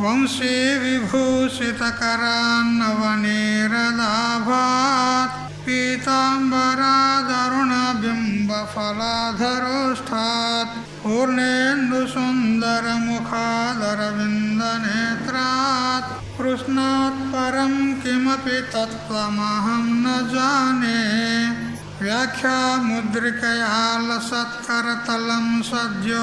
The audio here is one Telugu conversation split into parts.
వంశీ విభూషితకరాన్నవనీరదాభాత్ పీతాంబరాదరుణబింబఫలాధరోష్ఠాత్ పూర్ణేందుసుందరముఖాదరవిందనేత్రాత్ కృష్ణాత్ పరం కిమపి తత్వమహం న జానే వ్యాఖ్యాముద్రికయా లసత్కరతలం సద్యోగపీఠస్థితం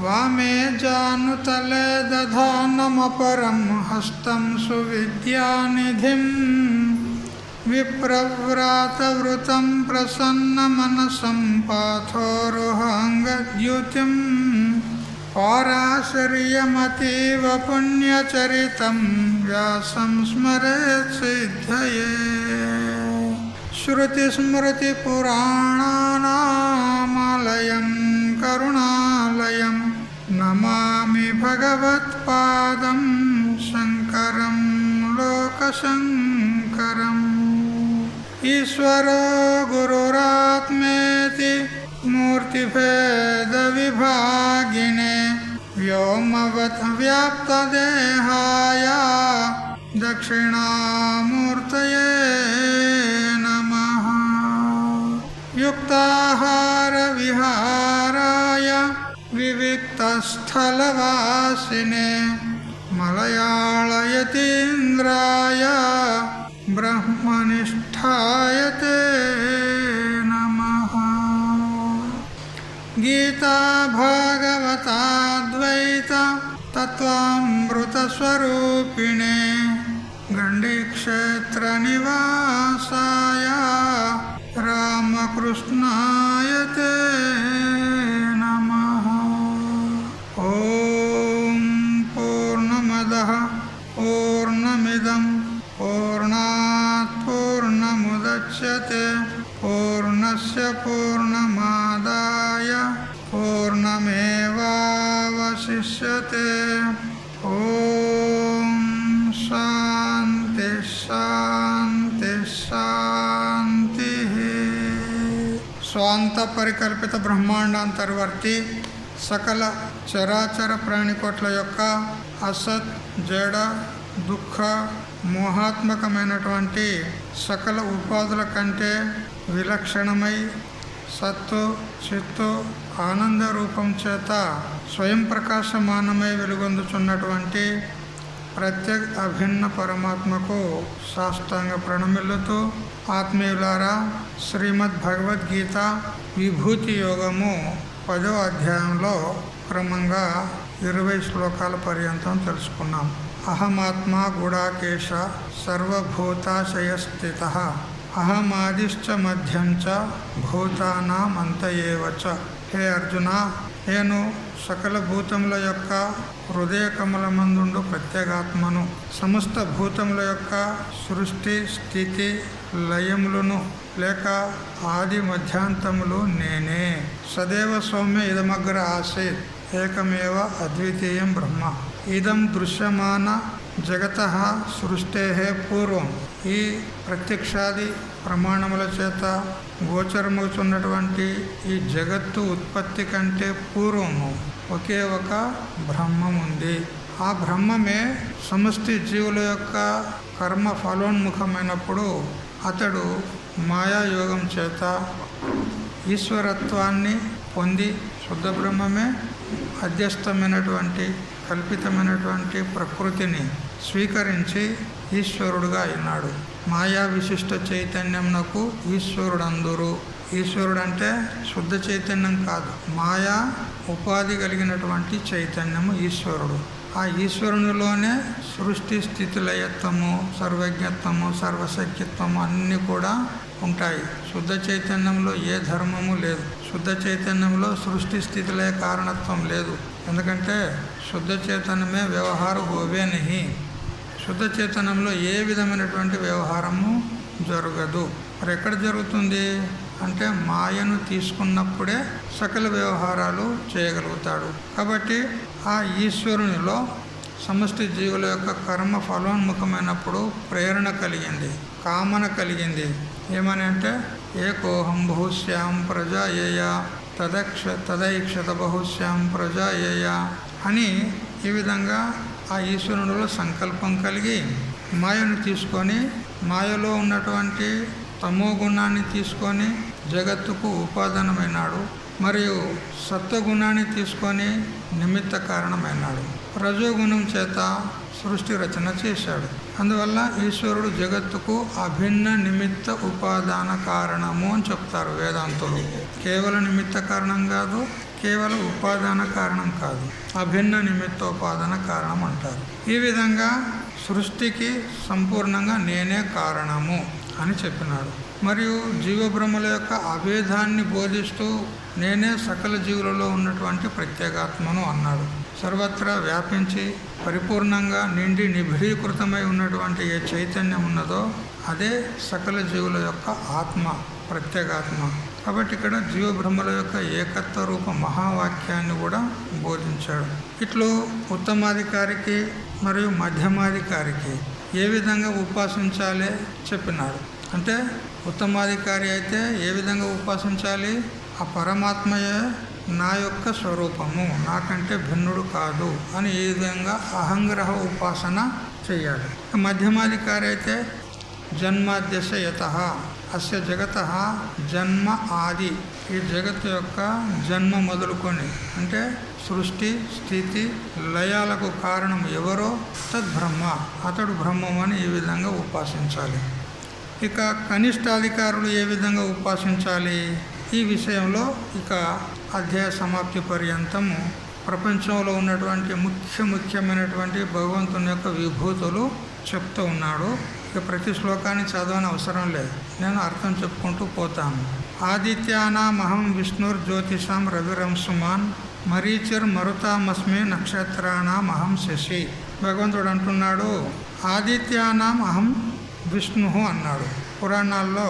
వామే జానుతలే దధానమపరం హస్తం సువిద్యానిధిం విప్రవ్రాతవృతం ప్రసన్నమనసం పాథోరుహాంగద్యుతిం పారాశర్యమతీవ పుణ్యచరితం వ్యాసం స్మరేత్ సిద్ధయే శృతిస్మృతిపురాణానామాలయం కరుణాలయం నమామి భగవత్పాదం శంకరం లోకశంకరం. ఈశ్వరో గురురాత్మేతి మూర్తిభేదవిభాగినే వ్యోమవత్ వ్యాప్తదేహాయ దక్షిణామూర్తయే నమః. యుక్తాహార విహారాయ వివిక్తస్థలవాసినే మలయాళయతీంద్రాయ బ్రహ్మనిష్ఠాయ తే నమః. గీతా భాగవతాద్వైత తత్వామృతస్వరూపిణే గండీక్షేత్ర నివాసాయ రామకృష్ణాయ తే నమః. ఓం పూర్ణమదః పూర్ణమిదం పూర్ణాత్ పూర్ణముదచ్యతే పూర్ణస్య పూర్ణమాదాయ పూర్ణమేవావశిష్యతే. ఓం శాంతి శాంతి శాంతి. స్వాంత పరికల్పిత బ్రహ్మాండాంతర్వర్తి సకల చరాచర ప్రాణికోట్ల యొక్క అసత్ జడ దుఃఖ మోహాత్మకమైనటువంటి సకల ఉపాధుల కంటే విలక్షణమై సత్తు చిత్తు ఆనంద రూపం చేత స్వయం ప్రకాశమానమై వెలుగొందుచున్నటువంటి ప్రత్యేక అభిన్న పరమాత్మకు సాష్టాంగ ప్రణమిల్లుతూ ఆత్మీయులారా, శ్రీమద్ భగవద్గీత విభూతి యోగము 10వ అధ్యాయంలో క్రమంగా 20 శ్లోకాల పర్యంతం తెలుసుకున్నాం. అహమాత్మా గుడాకేశ సర్వభూతాశయస్థితః అహమాదిశ్చ మధ్యం చ భూతానాం అంత ఏవ చ. హే అర్జున, నేను సకల భూతముల యొక్క హృదయ కమలమందుండు ప్రత్యేగాత్మను, సమస్త భూతముల యొక్క సృష్టి స్థితి లయములను లేక ఆది మధ్యాంతములు నేనే. సదేవ సౌమ్య ఇదమగ్ర ఆసీత్ ఏకమేవ అద్వితీయం బ్రహ్మ. ఇదం దృశ్యమాన జగతః సృష్టేః పూర్వం. ఈ ప్రత్యక్షాది ప్రమాణముల చేత గోచరమవుతున్నటువంటి ఈ జగత్తు ఉత్పత్తి కంటే పూర్వము ఒకే ఒక బ్రహ్మం ఉంది. ఆ బ్రహ్మమే సమష్టి జీవుల యొక్క కర్మ ఫలోన్ముఖమైనప్పుడు అతడు మాయాయోగం చేత ఈశ్వరత్వాన్ని పొంది శుద్ధ బ్రహ్మమే అధ్యస్థమైనటువంటి కల్పితమైనటువంటి ప్రకృతిని స్వీకరించి ఈశ్వరుడుగా అయినాడు. మాయా విశిష్ట చైతన్యమునకు ఈశ్వరుడందురు ఈశ్వరుడు అంటే శుద్ధ చైతన్యం కాదు, మాయా ఉపాధి కలిగినటువంటి చైతన్యము ఈశ్వరుడు. ఆ ఈశ్వరునిలోనే సృష్టి స్థితి లయత్వము, సర్వజ్ఞత్వము, సర్వశక్తిత్వము అన్నీ కూడా ఉంటాయి. శుద్ధ చైతన్యంలో ఏ ధర్మము లేదు. శుద్ధ చైతన్యంలో సృష్టి స్థితి లయ కారణత్వం లేదు. ఎందుకంటే శుద్ధ చైతన్యమే వ్యవహార హోవే నహి. శుద్ధ చైతన్యంలో ఏ విధమైనటువంటి వ్యవహారము జరగదు. మరి ఎక్కడ జరుగుతుంది అంటే మాయను తీసుకున్నప్పుడే సకల వ్యవహారాలు చేయగలుగుతాడు. కాబట్టి ఆ ఈశ్వరునిలో సమష్టి జీవుల యొక్క కర్మ ఫలోన్ముఖమైనప్పుడు ప్రేరణ కలిగింది, కామన కలిగింది. ఏమని అంటే ఏకోహం బహుశ్యాం ప్రజాయేయ తదైక్షత బహుశ్యాం ప్రజాయేయ అని ఈ విధంగా ఆ ఈశ్వరునిలో సంకల్పం కలిగి మాయను తీసుకొని, మాయలో ఉన్నటువంటి తమో గుణాన్ని తీసుకొని జగత్తుకు ఉపాదానమైనాడు. మరియు సత్వగుణాన్ని తీసుకొని నిమిత్త కారణమైనాడు. రజోగుణం చేత సృష్టి రచన చేశాడు. అందువల్ల ఈశ్వరుడు జగత్తుకు అభిన్న నిమిత్త ఉపాదాన కారణము అని చెప్తారు వేదాంతులు. కేవలం నిమిత్త కారణం కాదు, కేవలం ఉపాదాన కారణం కాదు, అభిన్న నిమిత్త ఉపాదాన కారణం అంటారు. ఈ విధంగా సృష్టికి సంపూర్ణంగా నేనే కారణము అని చెప్పినాడు. మరియు జీవబ్రహ్మల యొక్క అభేదాన్ని బోధిస్తూ నేనే సకల జీవులలో ఉన్నటువంటి ప్రత్యేగాత్మను అన్నాడు. సర్వత్రా వ్యాపించి పరిపూర్ణంగా నిండి నిభిడీకృతమై ఉన్నటువంటి ఏ చైతన్యం ఉన్నదో అదే సకల జీవుల యొక్క ఆత్మ, ప్రత్యేగాత్మ. కాబట్టి ఇక్కడ జీవబ్రహ్మల యొక్క ఏకత్వ రూప మహావాక్యాన్ని కూడా బోధించాడు. ఇట్లు ఉత్తమాధికారికి మరియు మధ్యమాధికారికి ఏ విధంగా ఉపాసించాలి చెప్పినాడు. అంటే ఉత్తమాధికారి అయితే ఏ విధంగా ఉపాసించాలి? ఆ పరమాత్మయే నా యొక్క స్వరూపము, నాకంటే భిన్నుడు కాదు అని ఈ విధంగా అహంగ్రహ ఉపాసన చేయాలి. మధ్యమాధికారి అయితే జన్మాద్యశ యతః అస్య జగతః జన్మ ఆది, ఈ జగత్తు యొక్క జన్మ మొదలుకొని అంటే సృష్టి స్థితి లయాలకు కారణం ఎవరో తద్బ్రహ్మ, అతడు బ్రహ్మం అని ఈ విధంగా ఉపాసించాలి. ఇక కనిష్టాధికారులు ఏ విధంగా ఉపాసించాలి ఈ విషయంలో ఇక అధ్యాయ సమాప్తి పర్యంతము ప్రపంచంలో ఉన్నటువంటి ముఖ్యమైనటువంటి భగవంతుని యొక్క విభూతులు చెప్తూ ఉన్నాడు. ఇక ప్రతి శ్లోకాన్ని చదవని అవసరం లేదు, నేను అర్థం చెప్పుకుంటూ పోతాను. ఆదిత్యానామహం విష్ణుర్జ్యోతిషాం రవిరంశుమాన్ మరీచిర్ మరుతామస్మి నక్షత్రానామహం శశి. భగవంతుడు అంటున్నాడు ఆదిత్యానాం అహం విష్ణు అన్నాడు. పురాణాల్లో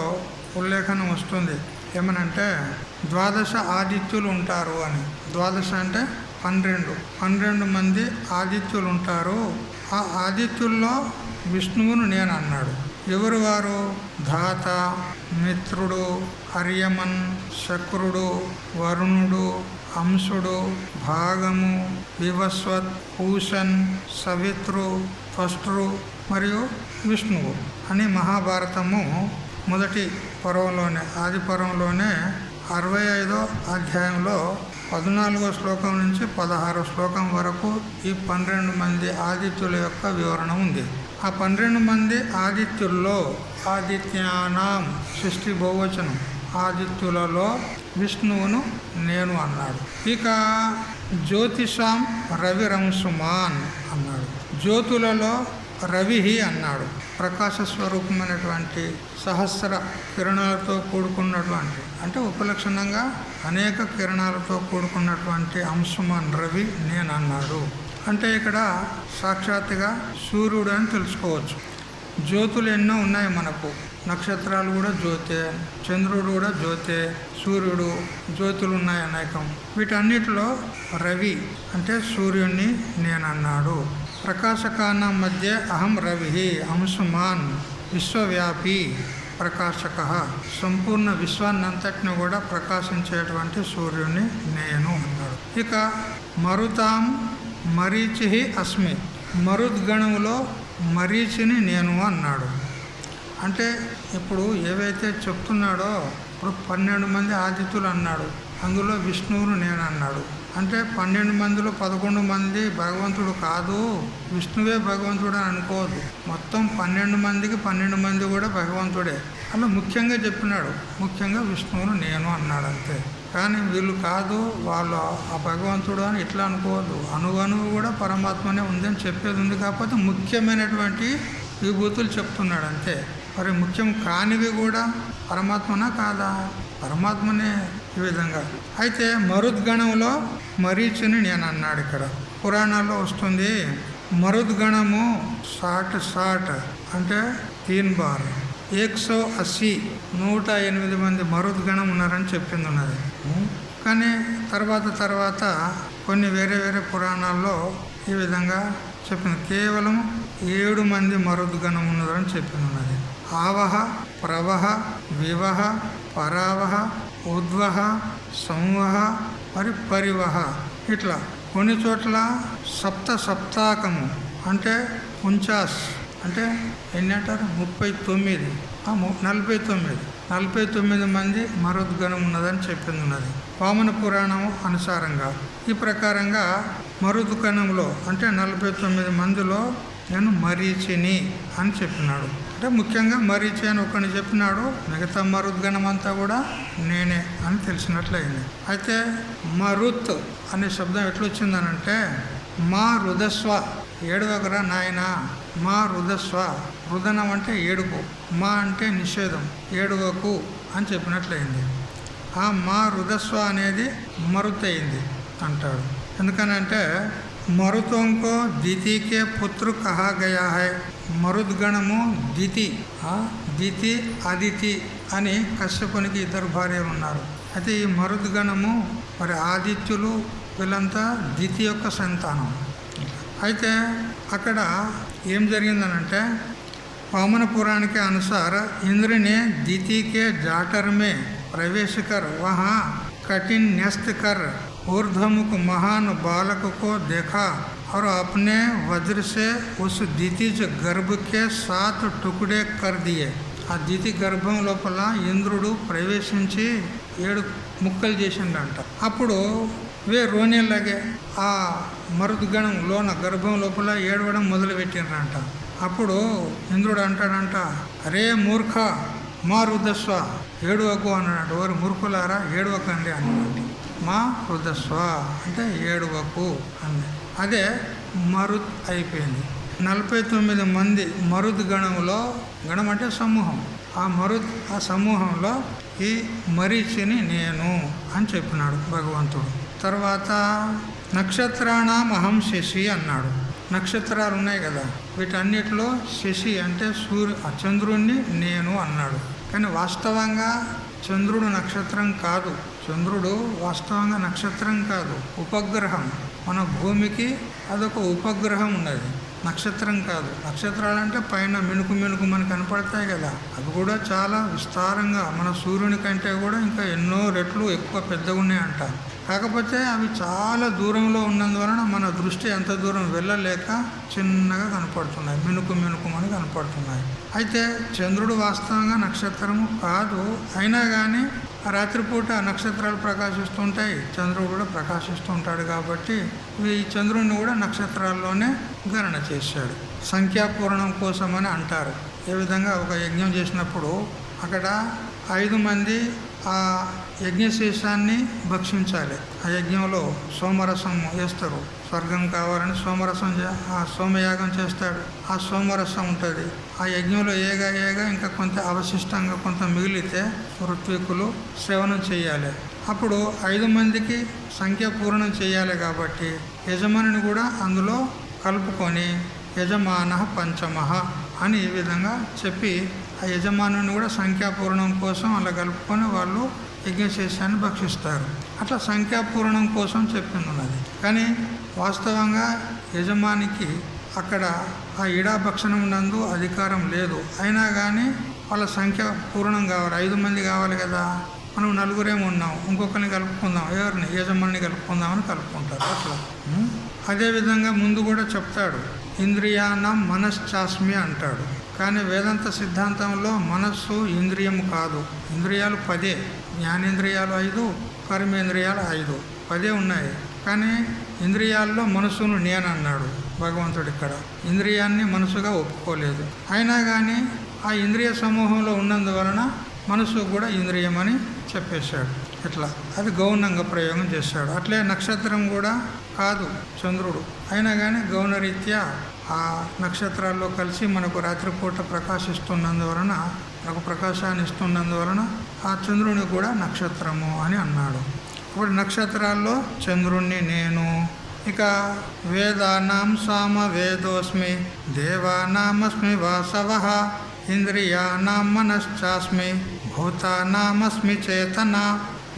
ఉల్లేఖనం వస్తుంది ఏమనంటే 12 ఆదిత్యులు ఉంటారు అని. 12 అంటే 12 మంది ఆదిత్యులు ఉంటారు. ఆ ఆదిత్యుల్లో విష్ణువును నేను అన్నాడు. ఎవరు వారు? ధాత, మిత్రుడు, హర్యమన్, శక్రుడు, వరుణుడు, అంశుడు, భాగము, వివస్వత్, పూషన్, సవిత్రు, త్వష్ట్రు మరియు విష్ణువు అని మహాభారతము మొదటి పర్వంలోనే, ఆది పర్వంలోనే 65వ అధ్యాయంలో 14వ శ్లోకం నుంచి 16వ శ్లోకం వరకు ఈ 12 మంది ఆదిత్యుల యొక్క వివరణ ఉంది. ఆ 12 మంది ఆదిత్యుల్లో ఆదిత్యానాం సృష్టి బహువచనం, ఆదిత్యులలో విష్ణువును నేను అన్నాడు. ఇక జ్యోతిషాం రవిరంశుమాన్ అన్నాడు. జ్యోతులలో రవిహి అన్నాడు. ప్రకాశ స్వరూపమైనటువంటి సహస్ర కిరణాలతో కూడుకున్నటువంటి, అంటే ఉపలక్షణంగా అనేక కిరణాలతో కూడుకున్నటువంటి అంశుమాన్ రవి నేను అన్నాడు. అంటే ఇక్కడ సాక్షాత్తుగా సూర్యుడు అని తెలుసుకోవచ్చు. జ్యోతులు ఎన్నో ఉన్నాయి మనకు, నక్షత్రాలు కూడా జ్యోతే, చంద్రుడు కూడా జ్యోతే, సూర్యుడు, జ్యోతులు ఉన్నాయి అనేకం. వీటన్నిటిలో రవి అంటే సూర్యుణ్ణి నేనన్నాడు. ప్రకాశకాన మధ్య అహం రవి అంశుమాన్ విశ్వవ్యాపి ప్రకాశక, సంపూర్ణ విశ్వాన్నంతటిని కూడా ప్రకాశించేటువంటి సూర్యుని నేను అన్నాడు. ఇక మరుతాం మరీచి అస్మి, మరుద్గణంలో మరీచిని నేను అన్నాడు. అంటే ఇప్పుడు ఏవైతే చెప్తున్నాడో ఇప్పుడు 12 మంది ఆదిత్యులు అన్నాడు, అందులో విష్ణువును నేను అన్నాడు. అంటే 12 మందిలో 11 మంది భగవంతుడు కాదు, విష్ణువే భగవంతుడు అని అనుకోవద్దు. మొత్తం 12 మందికి 12 మంది కూడా భగవంతుడే. అలా ముఖ్యంగా చెప్పినాడు. ముఖ్యంగా విష్ణువును నేను అన్నాడు అంతే. కానీ వీళ్ళు కాదు, వాళ్ళు ఆ భగవంతుడు అని ఇట్లా అనుకోవద్దు. అణువు కూడా పరమాత్మనే ఉందని చెప్పేది ఉంది. కాకపోతే ముఖ్యమైనటువంటి విభూతులు చెప్తున్నాడు అంతే. మరి ముఖ్యం కానివి కూడా పరమాత్మనా కాదా? పరమాత్మనే ఈ విధంగా. అయితే మరుద్గణంలో మరీచుని నేను అన్నాడు. ఇక్కడ పురాణాల్లో వస్తుంది, మరుద్గణము 60 అంటే 3 బార్ 180 108 మంది మరుద్గణం ఉన్నారని చెప్పింది ఉన్నది. కానీ తర్వాత కొన్ని వేరే పురాణాల్లో ఈ విధంగా చెప్పింది. కేవలం 7 మంది మరుద్గణం ఉన్నదని చెప్పింది ఉన్నది. ఆవహ, ప్రవహ, వివహ, పరావహ, ఉద్వహ, సంవహ, పరివహ. ఇట్లా కొన్ని చోట్ల సప్తాకము అంటే 49 అంటే ఎన్ని అంటారు 39 49 మంది మరుద్గణం ఉన్నదని చెప్పింది ఉన్నది వామన పురాణం అనుసారంగా. ఈ ప్రకారంగా మరుద్గణంలో అంటే 49 మందిలో నేను మరీచిని అని చెప్పినాడు. అంటే ముఖ్యంగా మరీచి అని ఒకరిని చెప్పినాడు, మిగతా మరుద్గణం అంతా కూడా నేనే అని తెలిసినట్లయింది. అయితే మరుత్ అనే శబ్దం ఎట్లొచ్చిందనంటే, మా రుదస్వ, ఏడవకరా నాయన, మా రుదస్వ, రుదనం అంటే ఏడుపు, మా అంటే నిషేధం, ఏడువకు అని చెప్పినట్లయింది. ఆ మా రుదస్వ అనేది మరుత్ అయింది అంటాడు. ఎందుకనంటే మరుతోంకో దితికే పుత్రు కహా గయా హై. మరుద్గణము దితి, దితి అదితి అని కశ్యపునికి 2 భార్యలు ఉన్నారు. అయితే ఈ మరుద్గణము మరి ఆదిత్యులు వీళ్ళంతా దితి యొక్క సంతానం. అయితే అక్కడ ఏం జరిగిందనంటే वामन पुराण के अनुसार इंद्र ने दीति के जाटर में प्रवेश कर वहाँ कठिन न्यस्त कर ऊर्ध्वमुख महान बालक को देखा और अपने वज्र से उस दितिज गर्भ के 7 टुकड़े कर दिए. ఆ దితి గర్భం లోపల ఇంద్రుడు ప్రవేశించి 7 ముక్కలు చేసిండంట. అప్పుడు వే రోనేలాగే ఆ మరుద్గణం లోన గర్భం లోపల ఏడవడం మొదలు పెట్టిండ్రంట. అప్పుడు ఇంద్రుడు అంటాడంట, అరే మూర్ఖ మా రుదస్వ, ఏడువకు అన్నాడు. వారు మూర్ఖులారా ఏడువకండి అన్నాడు. మా రుదస్వ అంటే ఏడువకు అంది. అదే మరుద్ అయిపోయింది. 49 మంది మరుద్ గణంలో, గణం అంటే సమూహం, ఆ సమూహంలో ఈ మరీచిని నేను అని చెప్పినాడు భగవంతుడు. తర్వాత నక్షత్రాణం అహం శశి అన్నాడు. నక్షత్రాలు ఉన్నాయి కదా, వీటన్నిటిలో శశి అంటే చంద్రుణ్ణి నేను అన్నాడు. కానీ వాస్తవంగా చంద్రుడు నక్షత్రం కాదు. చంద్రుడు వాస్తవంగా నక్షత్రం కాదు, ఉపగ్రహం. మన భూమికి అదొక ఉపగ్రహం ఉన్నది, నక్షత్రం కాదు. నక్షత్రాలు అంటే పైన మినుకు మనకు కనపడతాయి కదా, అవి కూడా చాలా విస్తారంగా మన సూర్యుని కంటే కూడా ఇంకా ఎన్నో రెట్లు ఎక్కువ పెద్దగా ఉన్నాయంట. కాకపోతే అవి చాలా దూరంలో ఉన్నందువలన మన దృష్టి ఎంత దూరం వెళ్ళలేక చిన్నగా కనపడుతున్నాయి, మినుకు కనపడుతున్నాయి. అయితే చంద్రుడు వాస్తవంగా నక్షత్రము కాదు. అయినా కానీ రాత్రిపూట నక్షత్రాలు ప్రకాశిస్తుంటాయి, చంద్రుడు కూడా ప్రకాశిస్తూ ఉంటాడు. కాబట్టి ఈ చంద్రుడిని కూడా నక్షత్రాల్లోనే గణన చేశాడు. సంఖ్యాపూర్ణం కోసమని అంటారు. ఏ విధంగా ఒక యజ్ఞం చేసినప్పుడు అక్కడ 5 మంది ఆ యజ్ఞశేషాన్ని భక్షించాలి. ఆ యజ్ఞంలో సోమరసం వేస్తారు. స్వర్గం కావాలని సోమరసం ఆ సోమయాగం చేస్తాడు. ఆ సోమరసం ఉంటుంది. ఆ యజ్ఞంలో ఏగా ఇంకా కొంత అవశిష్టంగా కొంత మిగిలితే ఋత్వికులు సేవనం చేయాలి. అప్పుడు 5 మందికి సంఖ్య పూర్ణం చేయాలి. కాబట్టి యజమానిని కూడా అందులో కలుపుకొని యజమాన పంచమః అని ఈ విధంగా చెప్పి ఆ యజమానుని కూడా సంఖ్యాపూర్ణం కోసం అలా కలుపుకొని వాళ్ళు యజ్ఞశేషాన్ని భక్షిస్తారు. అట్లా సంఖ్యాపూర్ణం కోసం చెప్తున్నది. కానీ వాస్తవంగా యజమానికి అక్కడ ఆ ఇడాభక్షణం నందు అధికారం లేదు. అయినా కానీ వాళ్ళ సంఖ్య పూర్ణం కావాలి, 5 మంది కావాలి కదా. మనం 4 ఉన్నాం, ఇంకొకరిని కలుపుకుందాం, ఎవరిని యజమాని కలుపుకుందామని కలుపుకుంటారు. అట్లా అదేవిధంగా ముందు కూడా చెప్తాడు, ఇంద్రియానం మనశ్చాస్మి అంటాడు. కానీ వేదాంత సిద్ధాంతంలో మనస్సు ఇంద్రియం కాదు. ఇంద్రియాలు 10, జ్ఞానేంద్రియాలు 5, కర్మేంద్రియాలు 5, 10 ఉన్నాయి. కానీ ఇంద్రియాల్లో మనసును నేను అన్నాడు భగవంతుడు. ఇక్కడ ఇంద్రియాన్ని మనసుగా ఒప్పుకోలేదు. అయినా కానీ ఆ ఇంద్రియ సమూహంలో ఉన్నందువలన మనసు కూడా ఇంద్రియం అని చెప్పేశాడు. ఇట్లా అది గౌణంగా ప్రయోగం చేశాడు. అట్లే నక్షత్రం కూడా కాదు చంద్రుడు, అయినా కానీ గౌణరీత్యా ఆ నక్షత్రాల్లో కలిసి మనకు రాత్రిపూట ప్రకాశిస్తున్నందువలన, మనకు ప్రకాశాన్ని ఇస్తున్నందువలన ఆ చంద్రుని కూడా నక్షత్రము అని అన్నాడు. ఇప్పుడు నక్షత్రాల్లో చంద్రుణ్ణి నేను. ఇక వేదానాం సామ వేదోస్మి దేవానామస్మి వాసవః ఇంద్రియానాం మనశ్చాస్మి భూతానామస్మి చేతన.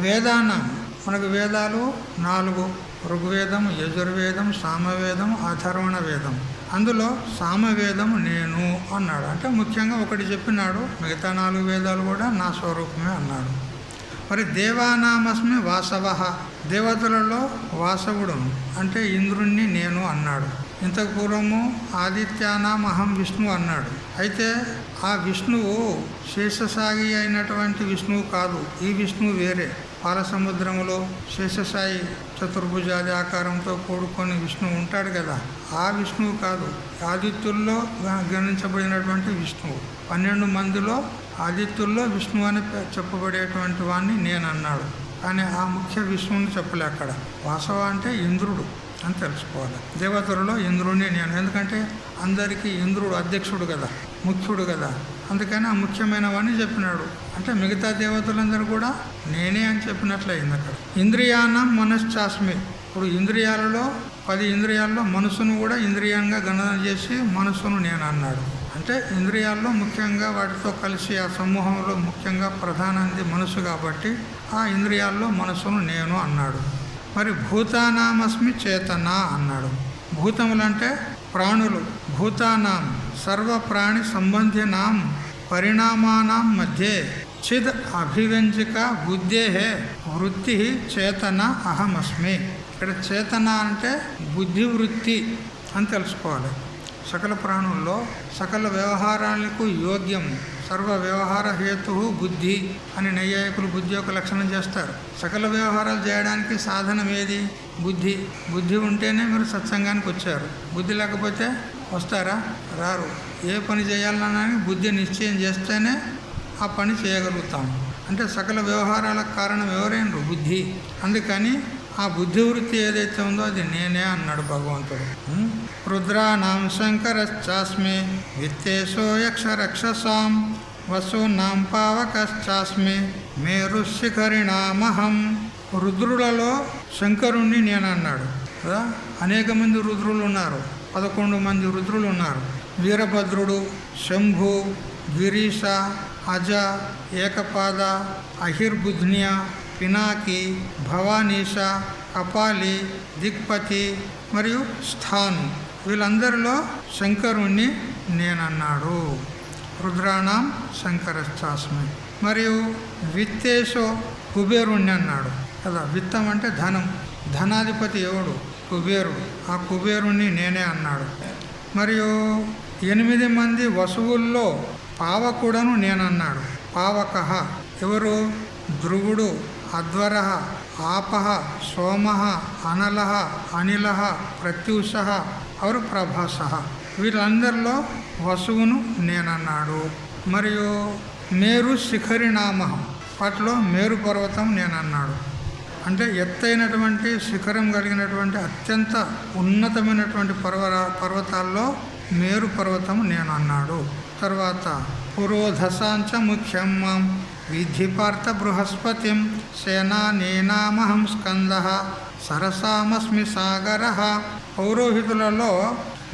వేదానాం మనకు వేదాలు 4: ఋగ్వేదం, యజుర్వేదం, సామవేదం, అథర్వణ వేదం. అందులో సామవేదం నేను అన్నాడు. అంటే ముఖ్యంగా ఒకటి చెప్పినాడు, మిగతా 4 వేదాలు కూడా నా స్వరూపమే అన్నాడు. మరి దేవానామస్మి వాసవః, దేవతలలో వాసవుడు అంటే ఇంద్రుణ్ణి నేను అన్నాడు. ఇంతకు పూర్వము ఆదిత్యానాం అహం విష్ణు అన్నాడు. అయితే ఆ విష్ణువు శేషసాయి అయినటువంటి విష్ణువు కాదు. ఈ విష్ణువు వేరే. పాలసముద్రములో శేషసాయి చతుర్భుజాది ఆకారంతో కూడుకొని విష్ణువు ఉంటాడు కదా, ఆ విష్ణువు కాదు. ఆదిత్యుల్లో గణించబడినటువంటి విష్ణువు. 12 మందిలో ఆదిత్యుల్లో విష్ణువు అని చెప్పబడేటువంటి వాడిని నేను అన్నాడు. కానీ ఆ ముఖ్య విష్ణువుని చెప్పలే అక్కడ. వాసవ అంటే ఇంద్రుడు అని తెలుసుకోవాలి. దేవతలలో ఇంద్రుడిని నేను, ఎందుకంటే అందరికీ ఇంద్రుడు అధ్యక్షుడు కదా, ముఖ్యుడు కదా, అందుకని ఆ ముఖ్యమైన వాడిని చెప్పినాడు. అంటే మిగతా దేవతలందరూ కూడా నేనే అని చెప్పినట్లయింది అక్కడ. ఇంద్రియానం మనశ్చాస్మి. ఇప్పుడు ఇంద్రియాలలో 10 ఇంద్రియాల్లో మనసును కూడా ఇంద్రియంగా గణన చేసి మనసును నేను అన్నాడు. అంటే ఇంద్రియాల్లో ముఖ్యంగా వాటితో కలిసి ఆ సమూహంలో ముఖ్యంగా ప్రధానంది మనసు కాబట్టి ఆ ఇంద్రియాల్లో మనసును నేను అన్నాడు. మరి భూతానామస్మి చేతన అన్నాడు. భూతములంటే ప్రాణులు. భూతానాం సర్వప్రాణి సంబంధినాం పరిణామానాం మధ్యే చిద్ అభివ్యంజక బుద్ధేహే వృత్తి చేతన అహమస్మి. ఇక్కడ చేతన అంటే బుద్ధివృత్తి అని తెలుసుకోవాలి. సకల ప్రాణుల్లో సకల వ్యవహారాలకు యోగ్యం, సర్వ వ్యవహార హేతు బుద్ధి అని నైయాయికులు బుద్ధి యొక్క లక్షణం చేస్తారు. సకల వ్యవహారాలు చేయడానికి సాధనం ఏది? బుద్ధి. బుద్ధి ఉంటేనే మీరు సత్సంగానికి వచ్చారు. బుద్ధి లేకపోతే వస్తారా? రారు. ఏ పని చేయాలన్నా బుద్ధి నిశ్చయం చేస్తేనే ఆ పని చేయగలుగుతాం. అంటే సకల వ్యవహారాలకు కారణం ఎవరైనా బుద్ధి. అందుకని ఆ బుద్ధివృత్తి ఏదైతే ఉందో అది నేనే అన్నాడు భగవంతుడు. రుద్రానాం శంకరశ్చాస్మి విత్తేశో యక్షరక్షసాం వసూనాం పావకశ్చాస్మి మేరుశిఖరిణామహం. రుద్రులలో శంకరుణ్ణి నేను అన్నాడు కదా. అనేక మంది రుద్రులు ఉన్నారు, 11 మంది రుద్రులు ఉన్నారు. వీరభద్రుడు, శంభు, గిరీశ, అజ, ఏకపాద, అహిర్బుధ్న్య, పినాకి, భవానీష, కపాలి, దిక్పతి మరియు స్థాను. వీళ్ళందరిలో శంకరుణ్ణి నేనన్నాడు. రుద్రాణం శంకరశ్చాస్మి. మరియు విత్తేశో కుబేరుణ్ణి అన్నాడు కదా. విత్తం అంటే ధనం. ధనాధిపతి ఎవడు? కుబేరుడు. ఆ కుబేరుణ్ణి నేనే అన్నాడు. మరియు 8 మంది వసువుల్లో పావకుడను నేనన్నాడు. పావక ఎవరు? ధ్రువుడు, అధ్వర, ఆపహ, సోమ, అనల, అనిల, ప్రత్యూష అవరు ప్రభాస. వీళ్ళందరిలో వసువును నేనన్నాడు. మరియు మేరు శిఖరినామ, వాటిలో మేరు పర్వతం నేనన్నాడు. అంటే ఎత్తైనటువంటి శిఖరం కలిగినటువంటి అత్యంత ఉన్నతమైనటువంటి పర్వతాల్లో మేరు పర్వతం నేను అన్నాడు. తర్వాత పురోధసాంచ ముఖ్యం మాం విధి పార్థ బృహస్పతిం సేనానేనామహం స్కందః సరసామస్మి సాగరః. పౌరోహితులలో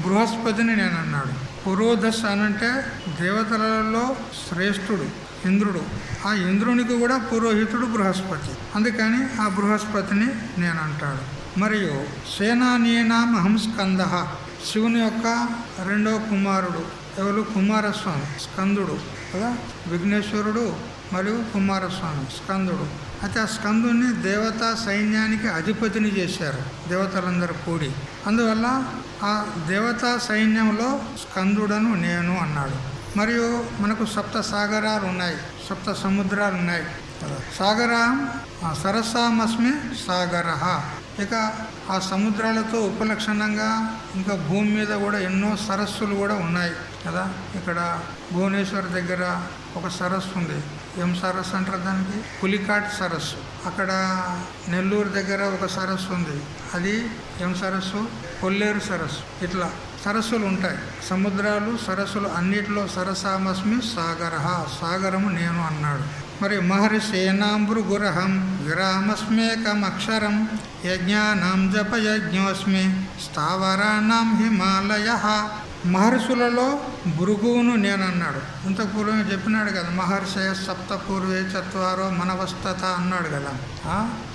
బృహస్పతిని నేను అన్నాడు. పురోధస్ అనంటే దేవతలలో శ్రేష్ఠుడు ఇంద్రుడు. ఆ ఇంద్రునికి కూడా పురోహితుడు బృహస్పతి. అందుకని ఆ బృహస్పతిని నేను అంటాడు. మరియు సేనానేనామహం స్కందః, శివుని యొక్క 2వ కుమారుడు. ఎవరు? కుమారస్వామి, స్కందుడు కదా. విఘ్నేశ్వరుడు మరియు కుమారస్వామి స్కందుడు. అయితే ఆ స్కందుని దేవతా సైన్యానికి అధిపతిని చేశారు దేవతలందరూ కూడి. అందువల్ల ఆ దేవతా సైన్యంలో స్కందుడను నేను అన్నాడు. మరియు మనకు 7 సాగరాలు ఉన్నాయి, 7 సముద్రాలు ఉన్నాయి కదా. సాగరం సరసామస్మి సాగర. ఇక ఆ సముద్రాలతో ఉపలక్షణంగా ఇంకా భూమి మీద కూడా ఎన్నో సరస్సులు కూడా ఉన్నాయి కదా. ఇక్కడ భువనేశ్వర్ దగ్గర ఒక సరస్సు ఉంది. ఏం సరస్సు అంటారు దానికి? పులికాట్ సరస్సు. అక్కడ నెల్లూరు దగ్గర ఒక సరస్సు ఉంది. అది ఏం సరస్సు? కొల్లేరు సరస్సు. ఇట్లా సరస్సులు ఉంటాయి. సముద్రాలు సరస్సులు అన్నిటిలో సరసామస్మి సాగర, సాగరము నేను అన్నాడు. మరి మహర్షేనాంబృగురహం విరామస్మేకమక్షరం యజ్ఞానాం జపయజ్ఞోస్మి స్థావరాణం హిమాలయ. మహర్షులలో భృగువును నేనన్నాడు. ఇంత పూర్వమే చెప్పినాడు కదా, మహర్షయ సప్త పూర్వే చత్వారో మనవస్తత అన్నాడు కదా.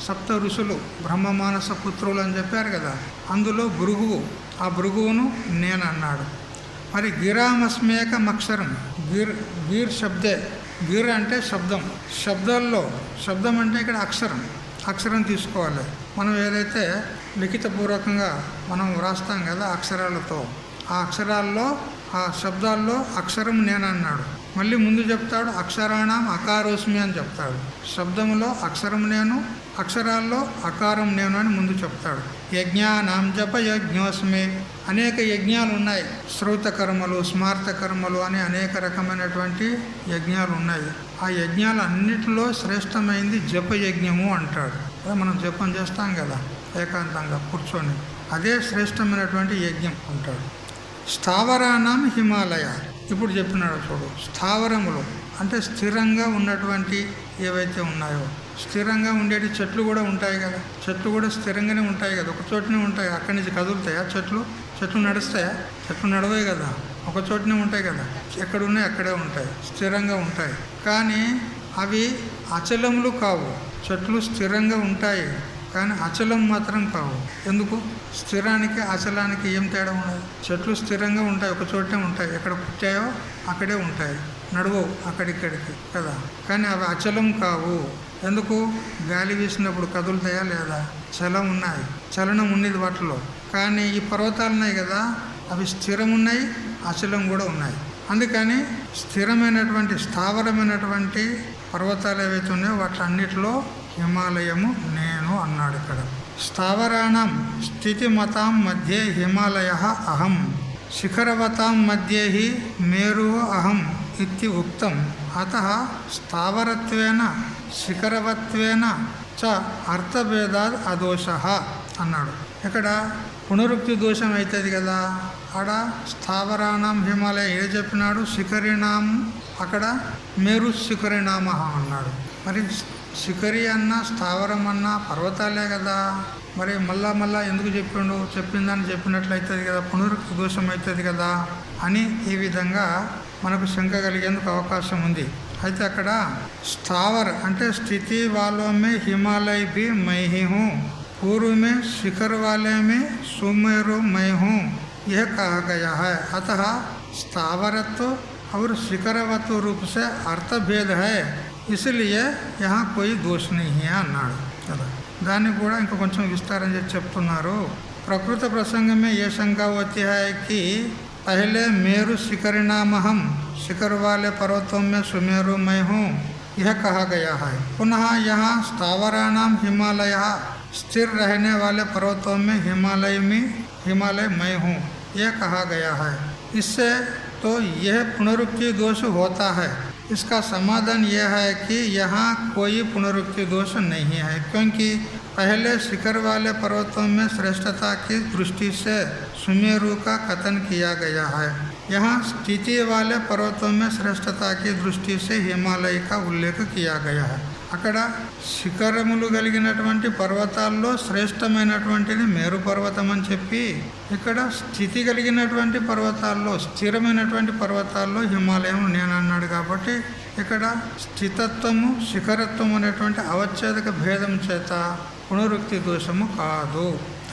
సప్త ఋషులు బ్రహ్మమానస పుత్రులు అని చెప్పారు కదా, అందులో భృగువు, ఆ భృగువును నేనన్నాడు. మరి గిరామస్మేకమక్షరం, గీర్ శబ్దే. గిర్ అంటే శబ్దం. శబ్దాల్లో శబ్దం అంటే ఇక్కడ అక్షరం. అక్షరం తీసుకోవాలి. మనం ఏదైతే లిఖితపూర్వకంగా మనం వ్రాస్తాం కదా అక్షరాలతో, ఆ అక్షరాల్లో ఆ శబ్దాల్లో అక్షరం నేనన్నాడు. మళ్ళీ ముందు చెప్తాడు అక్షరాణం అకారోస్మి అని చెప్తాడు. శబ్దంలో అక్షరం నేను, అక్షరాల్లో అకారం నేను అని ముందు చెప్తాడు. యజ్ఞానాం జప యజ్ఞోస్మి, అనేక యజ్ఞాలు ఉన్నాయి. శ్రౌత కర్మలు, స్మార్త కర్మలు అని అనేక రకమైనటువంటి యజ్ఞాలు ఉన్నాయి. ఆ యజ్ఞాలు అన్నిటిలో శ్రేష్టమైంది జపయజ్ఞము అంటాడు. మనం జపం చేస్తాం కదా ఏకాంతంగా కూర్చొని, అదే శ్రేష్టమైనటువంటి యజ్ఞం అంటాడు. స్థావరాణం హిమాలయ, ఇప్పుడు చెప్పినాడు చూడు. స్థావరములు అంటే స్థిరంగా ఉన్నటువంటి ఏవైతే ఉన్నాయో, స్థిరంగా ఉండేటి చెట్లు కూడా ఉంటాయి కదా. చెట్లు కూడా స్థిరంగానే ఉంటాయి కదా, ఒక చోటనే ఉంటాయి. అక్కడి నుంచి కదులుతాయా చెట్లు? చెట్లు నడుస్తాయా? చెట్లు నడవాయి కదా, ఒక చోటనే ఉంటాయి కదా. ఎక్కడున్నాయి అక్కడే ఉంటాయి, స్థిరంగా ఉంటాయి. కానీ అవి అచలములు కావు. చెట్లు స్థిరంగా ఉంటాయి కానీ అచలం మాత్రం కావు. ఎందుకు? స్థిరానికి అచలానికి ఏం తేడా ఉన్నది? చెట్లు స్థిరంగా ఉంటాయి, ఒక చోటనే ఉంటాయి. ఎక్కడ పుట్టాయో అక్కడే ఉంటాయి, నడవవు అక్కడిక్కడికి కదా. కానీ అవి అచలం కావు. ఎందుకు? గాలి వీసినప్పుడు కదులుతాయా లేదా? చలం ఉన్నాయి, చలనం ఉన్నది వాటిలో. కానీ ఈ పర్వతాలు ఉన్నాయి కదా, అవి స్థిరం ఉన్నాయి, అచలం కూడా ఉన్నాయి. అందుకని స్థిరమైనటువంటి స్థావరమైనటువంటి పర్వతాలు ఏవైతే ఉన్నాయో వాటిలన్నిటిలో హిమాలయము నేను అన్నాడు ఇక్కడ. స్థావరాణం స్థితిమతాం మధ్యే హిమాలయ అహం, శిఖరవతాం మధ్యే హి మేరు అహం ఇతి ఉక్తం. అతః స్థావరత్వేన శిఖరవత్వేన చ అర్థభేదాద్ అదోషః అన్నాడు. ఇక్కడ పునరుక్తి దోషం అవుతుంది కదా. ఆడ స్థావరాణం హిమాలయ ఏ చెప్పినాడు? శిఖరిణాం, అక్కడ మేరు శిఖరిణామ అన్నాడు. మరి శిఖరి అన్న స్థావరం అన్న పర్వతాలే కదా. మరి మళ్ళా ఎందుకు చెప్పిండు? చెప్పిందని చెప్పినట్లయితుంది కదా, పునరుక్తి దోషం అవుతుంది కదా అని ఈ విధంగా మనకు శంక కలిగేందుకు అవకాశం ఉంది. అయితే అక్కడ స్థావర్ అంటే స్థితి వాలోమే హిమాలయ भी मैं ही हूँ, पूर्व में शिखर वाले में सुमेरु मैं हूँ, यह कहा गया है. अतः स्थावरत्व और शिखरवत्व रूप से अर्थभेद है, इसलिए यहाँ कोई दोष नहीं है అన్నాడు కదా. దాన్ని కూడా ఇంకా కొంచెం విస్తారం చేసి చెప్తున్నారు. ప్రకృత ప్రసంగమే ఏ శంका होती है कि पहले मेरु शिखरिणामहम, शिखर वाले पर्वतों में सुमेरु मैं हूँ, यह कहा गया है. पुनः यहाँ स्थावराणाम हिमालय, स्थिर रहने वाले पर्वतों में हिमालय मैं हूँ, यह कहा गया है. इससे तो यह पुनरुक्ति दोष होता है. इसका समाधान यह है कि यहाँ कोई पुनरुक्ति दोष नहीं है, क्योंकि पहले शिखर वाले पर्वतों में श्रेष्ठता की दृष्टि से सुमेरु का कथन किया गया है. यहाँ स्थिति वाले पर्वतों में श्रेष्ठता की दृष्टि से हिमालय का उल्लेख किया गया है. అక్కడ శిఖరములు కలిగినటువంటి పర్వతాల్లో శ్రేష్టమైనటువంటిది మేరు పర్వతం అని చెప్పి, ఇక్కడ స్థితి కలిగినటువంటి పర్వతాల్లో స్థిరమైనటువంటి పర్వతాల్లో హిమాలయం నేను అన్నాడు. కాబట్టి ఇక్కడ స్థితత్వము శిఖరత్వం అనేటువంటి అవచ్ఛేదక భేదం చేత పునరుక్తి దోషము కాదు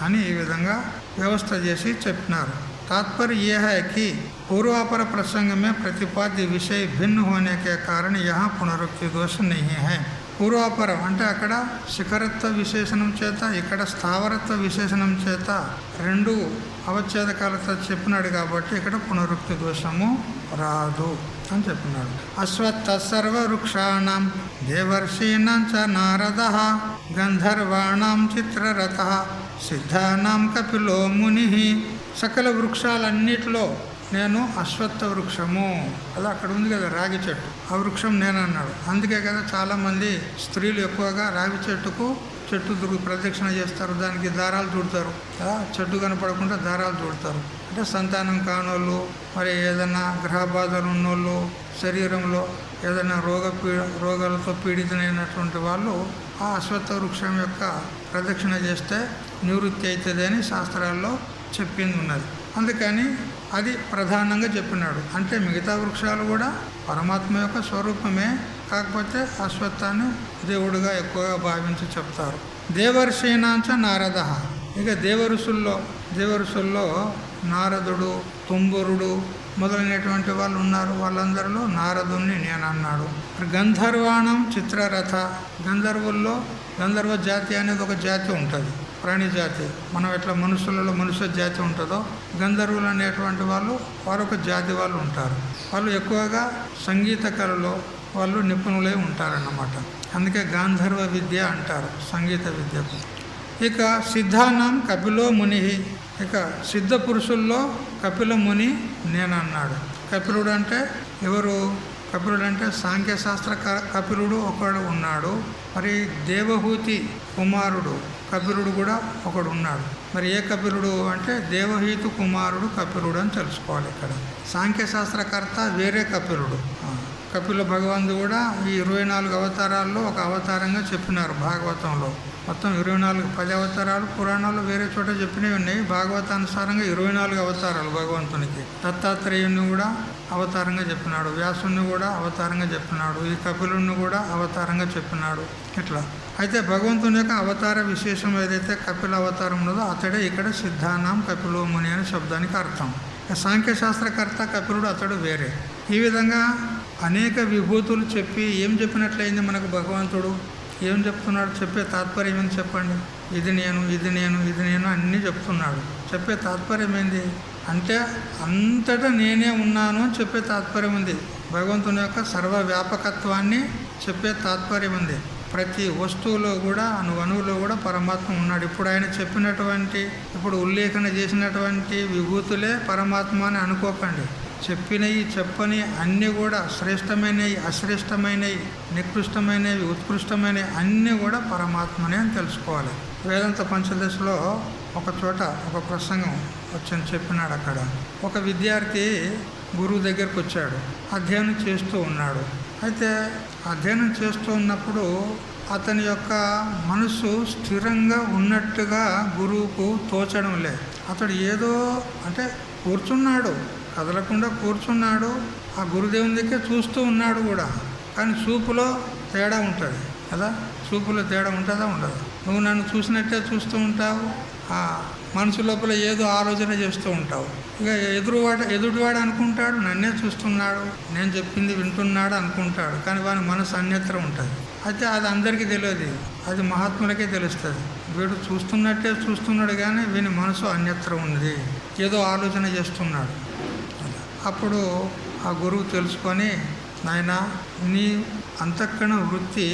అని ఈ విధంగా వ్యవస్థ చేసి చెప్పినారు. तात्पर्य यह है कि पूर्वापर प्रसंग में प्रतिपाद्य विषय भिन्न होने के कारण यहाँ पुनरुक्ति दोष नहीं है. పూర్వాపరం అంటే అక్కడ శిఖరత్వ విశేషణం చేత, ఇక్కడ స్థావరత్వ విశేషణం చేత రెండు అవచ్ఛేదకాలతో చెప్పినాడు కాబట్టి ఇక్కడ పునరుక్తి దోషము రాదు అని చెప్పినాడు. అశ్వత్థ సర్వ వృక్షాణం దేవర్షీణం చ నారదః గంధర్వాణం చిత్రరథ సిద్ధానాం కపిలో ముని. సకల వృక్షాలన్నిటిలో నేను అశ్వత్థ వృక్షము. అలా అక్కడ ఉంది కదా రాగి చెట్టు, ఆ వృక్షం నేనన్నాడు. అందుకే కదా చాలామంది స్త్రీలు ఎక్కువగా రాగి చెట్టు ప్రదక్షిణ చేస్తారు, దానికి దారాలు చుడతారు. చెట్టు కనపడకుండా దారాలు చుడతారు. అంటే సంతానం కానోళ్ళు, మరి ఏదైనా గ్రహ బాధలు ఉన్నోళ్ళు, శరీరంలో ఏదైనా రోగాలతో పీడితులైనటువంటి వాళ్ళు ఆ అశ్వత్థ వృక్షం యొక్క ప్రదక్షిణ చేస్తే నివృత్తి అవుతుంది అని శాస్త్రాల్లో చెప్పింది ఉన్నది. అందుకని అది ప్రధానంగా చెప్పినాడు. అంటే మిగతా వృక్షాలు కూడా పరమాత్మ యొక్క స్వరూపమే, కాకపోతే అశ్వత్థాన్ని దేవుడుగా ఎక్కువగా భావించి చెప్తారు. దేవర్షీనాంచ నారద. ఇక దేవఋషుల్లో నారదుడు, తుంబురుడు మొదలైనటువంటి వాళ్ళు ఉన్నారు. వాళ్ళందరిలో నారదుణ్ణి నేను అన్నాడు. గంధర్వాణం చిత్రరథ. గంధర్వుల్లో గంధర్వ జాతి అనేది ఒక జాతి ఉంటుంది, ప్రాణి జాతి. మనం ఎట్లా మనుషులలో మనుష్య జాతి ఉంటుందో గంధర్వులు అనేటువంటి వాళ్ళు వారొక జాతి వాళ్ళు ఉంటారు. వాళ్ళు ఎక్కువగా సంగీత కళలో వాళ్ళు నిపుణులై ఉంటారన్నమాట. అందుకే గాంధర్వ విద్య అంటారు సంగీత విద్యకు. ఇక సిద్ధానాం కపిలో ముని. ఇక సిద్ధ పురుషుల్లో కపిల ముని నేనన్నాడు. కపిలుడు అంటే ఎవరు? కపిలుడు అంటే సాంఖ్యశాస్త్ర కపిలుడు ఒకడు ఉన్నాడు. మరి దేవహూతి కుమారుడు కపిలుడు కూడా ఒకడు ఉన్నాడు. మరి ఏ కపిలుడు అంటే దేవహూతి కుమారుడు కపిలుడు అని తెలుసుకోవాలి. ఇక్కడ సాంఖ్యశాస్త్రకర్త వేరే కపిలుడు. కపిల భగవంతుడు కూడా ఈ 24 అవతారాల్లో ఒక అవతారంగా చెప్పినారు భాగవతంలో. మొత్తం 10 అవతారాలు పురాణాల్లో వేరే చోట చెప్పినవి ఉన్నాయి. భాగవతానుసారంగా 24 అవతారాలు భగవంతునికి. దత్తాత్రేయుని కూడా అవతారంగా చెప్పినాడు, వ్యాసుని కూడా అవతారంగా చెప్పినాడు, ఈ కపిలుని కూడా అవతారంగా చెప్పినాడు. ఇట్లా అయితే భగవంతుని యొక్క అవతార విశేషం ఏదైతే కపిల అవతారం ఉన్నదో అతడే ఇక్కడ సిద్ధానాం కపిలో ముని అనే శబ్దానికి అర్థం. సాంఖ్యశాస్త్రకర్త కపిలుడు అతడు వేరే. ఈ విధంగా అనేక విభూతులు చెప్పి ఏం చెప్పినట్లయింది మనకు భగవంతుడు? ఏం చెప్తున్నాడు? చెప్పే తాత్పర్యం ఏంది చెప్పండి. ఇది నేను, ఇది నేను, ఇది నేను అన్నీ చెప్తున్నాడు. చెప్పే తాత్పర్యం ఏంది అంటే అంతటా నేనే ఉన్నాను అని చెప్పే తాత్పర్యం ఉంది. భగవంతుని యొక్క సర్వవ్యాపకత్వాన్ని చెప్పే తాత్పర్యం ఉంది. ప్రతి వస్తువులో కూడా అణువులో కూడా పరమాత్మ ఉన్నాడు. ఇప్పుడు ఆయన చెప్పినటువంటి ఇప్పుడు ఉల్లేఖన చేసినటువంటి విభూతులే పరమాత్మ అని అనుకోకండి. చెప్పినవి చెప్పని అన్నీ కూడా శ్రేష్టమైనవి, అశ్రేష్టమైనవి, నికృష్టమైనవి, ఉత్కృష్టమైనవి అన్నీ కూడా పరమాత్మనే అని తెలుసుకోవాలి. వేదాంత పంచదశలో ఒక చోట ఒక ప్రసంగం వచ్చని చెప్పినాడు. అక్కడ ఒక విద్యార్థి గురువు దగ్గరకు వచ్చాడు, అధ్యయనం చేస్తూ ఉన్నాడు. అయితే అధ్యయనం చేస్తూ ఉన్నప్పుడు అతని యొక్క మనసు స్థిరంగా ఉన్నట్టుగా గురువుకు తోచడం లేదు. అతడు ఏదో అంటే కూర్చున్నాడు, కదలకుండా కూర్చున్నాడు, ఆ గురుదేవుని దగ్గర చూస్తూ ఉన్నాడు కూడా. కానీ చూపులో తేడా ఉంటుంది కదా. చూపులో తేడా ఉంటుందా ఉండదు? నువ్వు నన్ను చూసినట్టే చూస్తూ ఉంటావు, ఆ మనసు లోపల ఏదో ఆలోచన చేస్తూ ఉంటావు. ఇక ఎదుటివాడు అనుకుంటాడు నన్నే చూస్తున్నాడు, నేను చెప్పింది వింటున్నాడు అనుకుంటాడు. కానీ వాని మనసు అన్యత్ర ఉంటుంది. అయితే అది అందరికీ తెలియదు, అది మహాత్ములకే తెలుస్తుంది. వీడు చూస్తున్నట్టే చూస్తున్నాడు కానీ వీని మనసు అన్యత్ర ఉంది, ఏదో ఆలోచన చేస్తున్నాడు. అప్పుడు ఆ గురువు తెలుసుకొని, నాయనా నీ అంతఃకరణ వృత్తి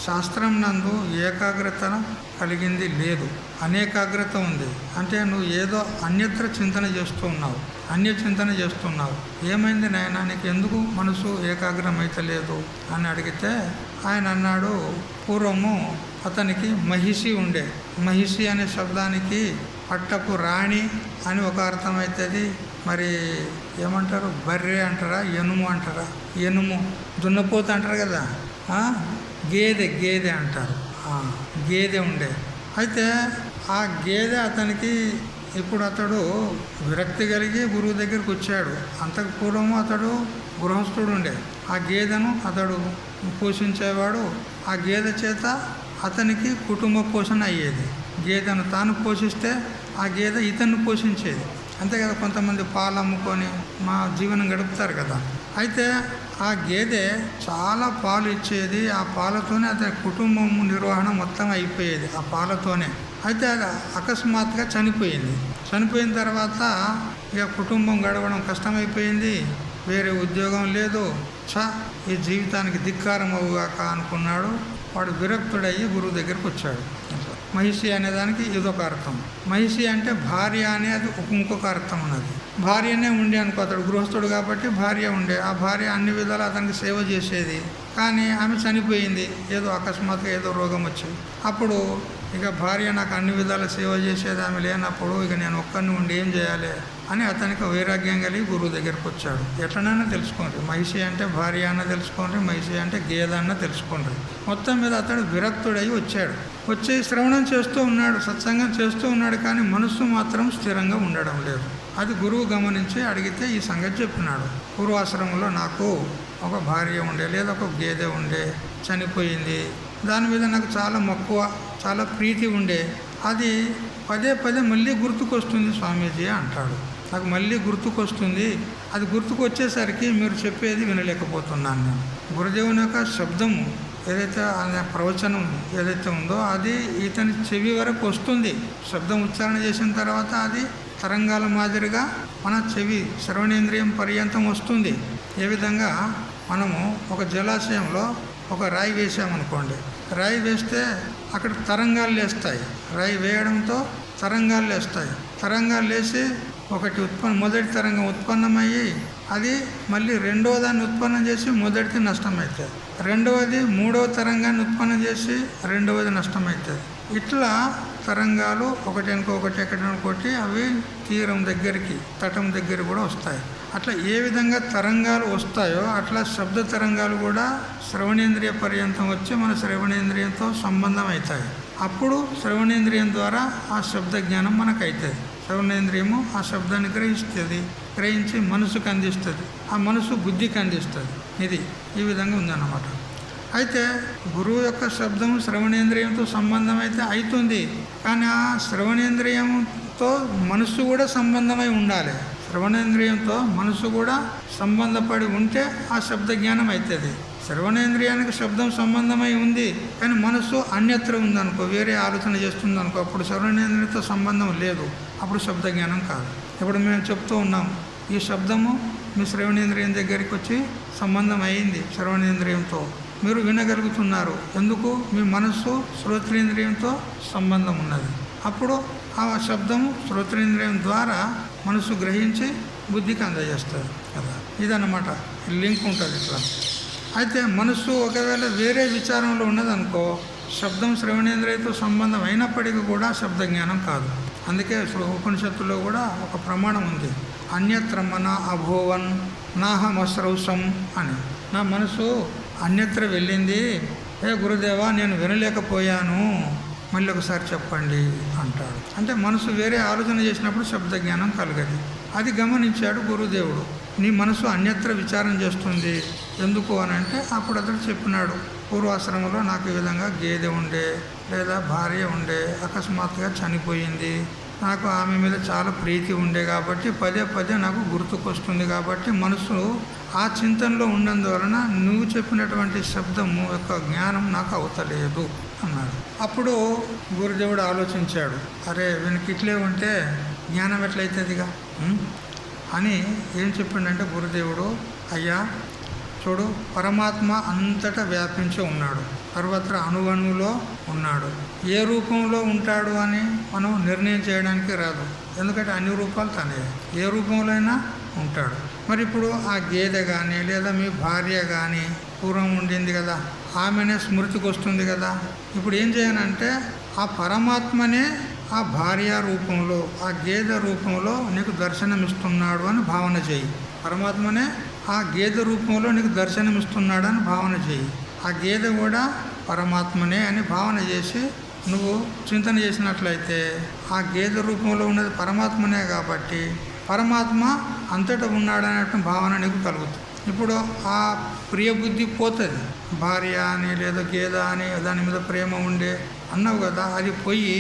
శాస్త్రం నందు ఏకాగ్రత కలిగింది లేదు, అనేకాగ్రత ఉంది. అంటే నువ్వు ఏదో అన్యత్ర చింతన చేస్తూ ఉన్నావు, అన్యచింతన చేస్తున్నావు. ఏమైంది నాయనా, నీకు ఎందుకు మనసు ఏకాగ్రమైతలేదు అని అడిగితే ఆయన అన్నాడు, పూర్వము అతనికి మహిషి ఉండే. మహిషి అనే శబ్దానికి పట్టపు రాణి అని ఒక అర్థం అవుతుంది. మరి ఏమంటారు, బర్రె అంటారా, ఎనుము అంటారా? ఎనుము, దున్నపోతు అంటారు కదా, గేదె అంటారు. గేదె ఉండే. అయితే ఆ గేదె అతనికి ఇప్పుడు అతడు విరక్తి కలిగి గురువు దగ్గరికి వచ్చాడు. అంతకు పూర్వము అతడు గృహస్థుడు ఉండే. ఆ గేదెను అతడు పోషించేవాడు. ఆ గేదె చేత అతనికి కుటుంబ పోషణ అయ్యేది. గేదెను తాను పోషిస్తే ఆ గేదె ఇతన్ని పోషించేది. అంతే కదా, కొంతమంది పాలు అమ్ముకొని మా జీవనం గడుపుతారు కదా. అయితే ఆ గేదె చాలా పాలు ఇచ్చేది. ఆ పాలతోనే అతని కుటుంబం నిర్వహణ మొత్తం అయిపోయేది ఆ పాలతోనే. అయితే అది అకస్మాత్తుగా చనిపోయింది. చనిపోయిన తర్వాత ఇక కుటుంబం గడవడం కష్టమైపోయింది, వేరే ఉద్యోగం లేదు. ఈ జీవితానికి ధిక్కారం అవుగాక అనుకున్నాడు. వాడు విరక్తుడయ్యి గురువు దగ్గరికి వచ్చాడు. మహిషి అనే దానికి ఇదొక అర్థం. మహిషి అంటే భార్య అనేది ఇంకొక అర్థం ఉన్నది. భార్యనే ఉండే అనుకో, అతడు గృహస్థుడు కాబట్టి భార్య ఉండే. ఆ భార్య అన్ని విధాలు అతనికి సేవ చేసేది. కానీ ఆమె చనిపోయింది, ఏదో అకస్మాత్తుగా ఏదో రోగం వచ్చింది. అప్పుడు ఇక భార్య నాకు అన్ని విధాల సేవ చేసేది ఆమె లేనప్పుడు ఇక నేను ఒక్కరిని ఉండి ఏం చేయాలి అని అతనికి వైరాగ్యం కలిగి గురువు దగ్గరికి వచ్చాడు. ఎట్లనైనా తెలుసుకోండి, మహిషి అంటే భార్య అన్న తెలుసుకోండి, మహిషి అంటే గేదె అన్న తెలుసుకోండి. మొత్తం మీద అతడు విరక్తుడై వచ్చాడు. వచ్చి శ్రవణం చేస్తూ ఉన్నాడు, సత్సంగం చేస్తూ ఉన్నాడు. కానీ మనస్సు మాత్రం స్థిరంగా ఉండడం లేదు. అది గురువు గమనించి అడిగితే ఈ సంగతి చెప్పినాడు. పూర్వాశ్రమంలో నాకు ఒక భార్య ఉండే, లేదా ఒక గేదె ఉండే, చనిపోయింది. దాని మీద నాకు చాలా మక్కువ, చాలా ప్రీతి ఉండే. అది పదే పదే మళ్ళీ గుర్తుకొస్తుంది స్వామీజీ అంటాడు. నాకు మళ్ళీ గుర్తుకొస్తుంది. అది గుర్తుకొచ్చేసరికి మీరు చెప్పేది వినలేకపోతున్నాను నేను. గురుదేవుని యొక్క శబ్దము ఏదైతే ప్రవచనం ఏదైతే ఉందో అది ఇతని చెవి వరకు వస్తుంది. శబ్దం ఉచ్చారణ చేసిన తర్వాత అది తరంగాల మాదిరిగా మన చెవి శ్రవణేంద్రియం పర్యంతం వస్తుంది. ఏ విధంగా మనము ఒక జలాశయంలో ఒక రాయి వేసామనుకోండి, రాయి వేస్తే అక్కడ తరంగాలు లేస్తాయి. రాయి వేయడంతో తరంగాలు లేస్తాయి. తరంగాలు లేచి మొదటి తరంగం ఉత్పన్నమయ్యి అది మళ్ళీ రెండవ దాన్ని ఉత్పన్నం చేసి మొదటిది నష్టమవుతుంది. రెండవది మూడవ తరంగాన్ని ఉత్పన్నం చేసి రెండవది నష్టమవుతుంది. ఇట్లా తరంగాలు ఒకటి ఎక్కడొకటి అవి తీరం దగ్గరికి, తటం దగ్గర కూడా వస్తాయి. అట్లా ఏ విధంగా తరంగాలు వస్తాయో అట్లా శబ్ద తరంగాలు కూడా శ్రవణేంద్రియ పర్యంతం వచ్చి మన శ్రవణేంద్రియంతో సంబంధం అవుతాయి. అప్పుడు శ్రవణేంద్రియం ద్వారా ఆ శబ్ద జ్ఞానం మనకు అవుతుంది. శ్రవణేంద్రియము ఆ శబ్దాన్ని గ్రహిస్తుంది, గ్రహించి మనసుకు అందిస్తుంది, ఆ మనసు బుద్ధికి అందిస్తుంది. ఇది ఈ విధంగా ఉందన్నమాట. అయితే గురువు యొక్క శబ్దము శ్రవణేంద్రియంతో సంబంధం అయితే అవుతుంది. కానీ ఆ శ్రవణేంద్రియంతో మనసు కూడా సంబంధమై ఉండాలి. శ్రవణేంద్రియంతో మనసు కూడా సంబంధపడి ఉంటే ఆ శబ్ద జ్ఞానం అవుతుంది. శ్రవణేంద్రియానికి శబ్దం సంబంధమై ఉంది, కానీ మనసు అన్యత్ర ఉందనుకో, వేరే ఆలోచన చేస్తుంది అనుకో, అప్పుడు శ్రవణేంద్రియంతో సంబంధం లేదు, అప్పుడు శబ్ద జ్ఞానం కాదు. ఇప్పుడు మేము చెప్తూ ఉన్నాం, ఈ శబ్దము మీ శ్రవణేంద్రియం దగ్గరికి వచ్చి సంబంధం అయింది, శ్రవణేంద్రియంతో మీరు వినగలుగుతున్నారు. ఎందుకు? మీ మనస్సు శ్రోత్రేంద్రియంతో సంబంధం ఉన్నది. అప్పుడు ఆ శబ్దము శ్రోత్రేంద్రియం ద్వారా మనసు గ్రహించి బుద్ధికి అందజేస్తుంది కదా. ఇదన్నమాట లింక్ ఉంటుంది ఇట్లా. అయితే మనసు ఒకవేళ వేరే విచారంలో ఉన్నదనుకో, శబ్దం శ్రవణేంద్రియంతో సంబంధం అయినప్పటికీ కూడా శబ్ద జ్ఞానం కాదు. అందుకే ఉపనిషత్తులో కూడా ఒక ప్రమాణం ఉంది, అన్యత్ర మన అభోవన్ నాహమస్రౌసం అని. నా మనసు అన్యత్ర వెళ్ళింది, ఏ గురుదేవా నేను వినలేకపోయాను, మళ్ళీ ఒకసారి చెప్పండి అంటాడు. అంటే మనసు వేరే ఆలోచన చేసినప్పుడు శబ్ద జ్ఞానం కలగదు. అది గమనించాడు గురుదేవుడు. నీ మనసు అన్యత్ర విచారం చేస్తుంది, ఎందుకు అని అంటే అప్పుడు అతడు చెప్పినాడు, పూర్వాశ్రమంలో నాకు ఈ విధంగా గేదె ఉండే, లేదా భార్య ఉండే, అకస్మాత్తుగా చనిపోయింది. నాకు ఆమె మీద చాలా ప్రీతి ఉండే కాబట్టి పదే పదే నాకు గుర్తుకొస్తుంది. కాబట్టి మనసు ఆ చింతనలో ఉన్నందువలన నువ్వు చెప్పినటువంటి శబ్దము యొక్క జ్ఞానం నాకు అవతలేదు అన్నాడు. అప్పుడు గురుదేవుడు ఆలోచించాడు, అరే వీనికి ఇట్లే ఉంటే జ్ఞానం ఎట్లయితుందిగా అని ఏం చెప్పిండంటే గురుదేవుడు, అయ్యా చూడు, పరమాత్మ అంతటా వ్యాపించి ఉన్నాడు, సర్వత్రా అణువణువులో ఉన్నాడు. ఏ రూపంలో ఉంటాడు అని మనం నిర్ణయం చేయడానికి రాదు, ఎందుకంటే అన్ని రూపాలు తనే, ఏ రూపంలో అయినా ఉంటాడు. మరి ఇప్పుడు ఆ గేదె కానీ లేదా మీ భార్య కానీ పూర్వం ఉండింది కదా, ఆమెనే స్మృతికి వస్తుంది కదా. ఇప్పుడు ఏం చేయనంటే ఆ పరమాత్మనే ఆ భార్య రూపంలో, ఆ గేదె రూపంలో నీకు దర్శనమిస్తున్నాడు అని భావన చేయి. పరమాత్మనే ఆ గేదె రూపంలో నీకు దర్శనమిస్తున్నాడు అని భావన చేయి. ఆ గేదె కూడా పరమాత్మనే అని భావన చేసి నువ్వు చింతన చేసినట్లయితే ఆ గేదె రూపంలో ఉన్నది పరమాత్మనే కాబట్టి పరమాత్మ అంతటా ఉన్నాడనేటువంటి భావన నీకు కలుగుతుంది. ఇప్పుడు ఆ ప్రియబుద్ధి పోతుంది. భార్య అని లేదా గేదె అని దాని మీద ప్రేమ ఉండే అన్నావు కదా, అది పోయి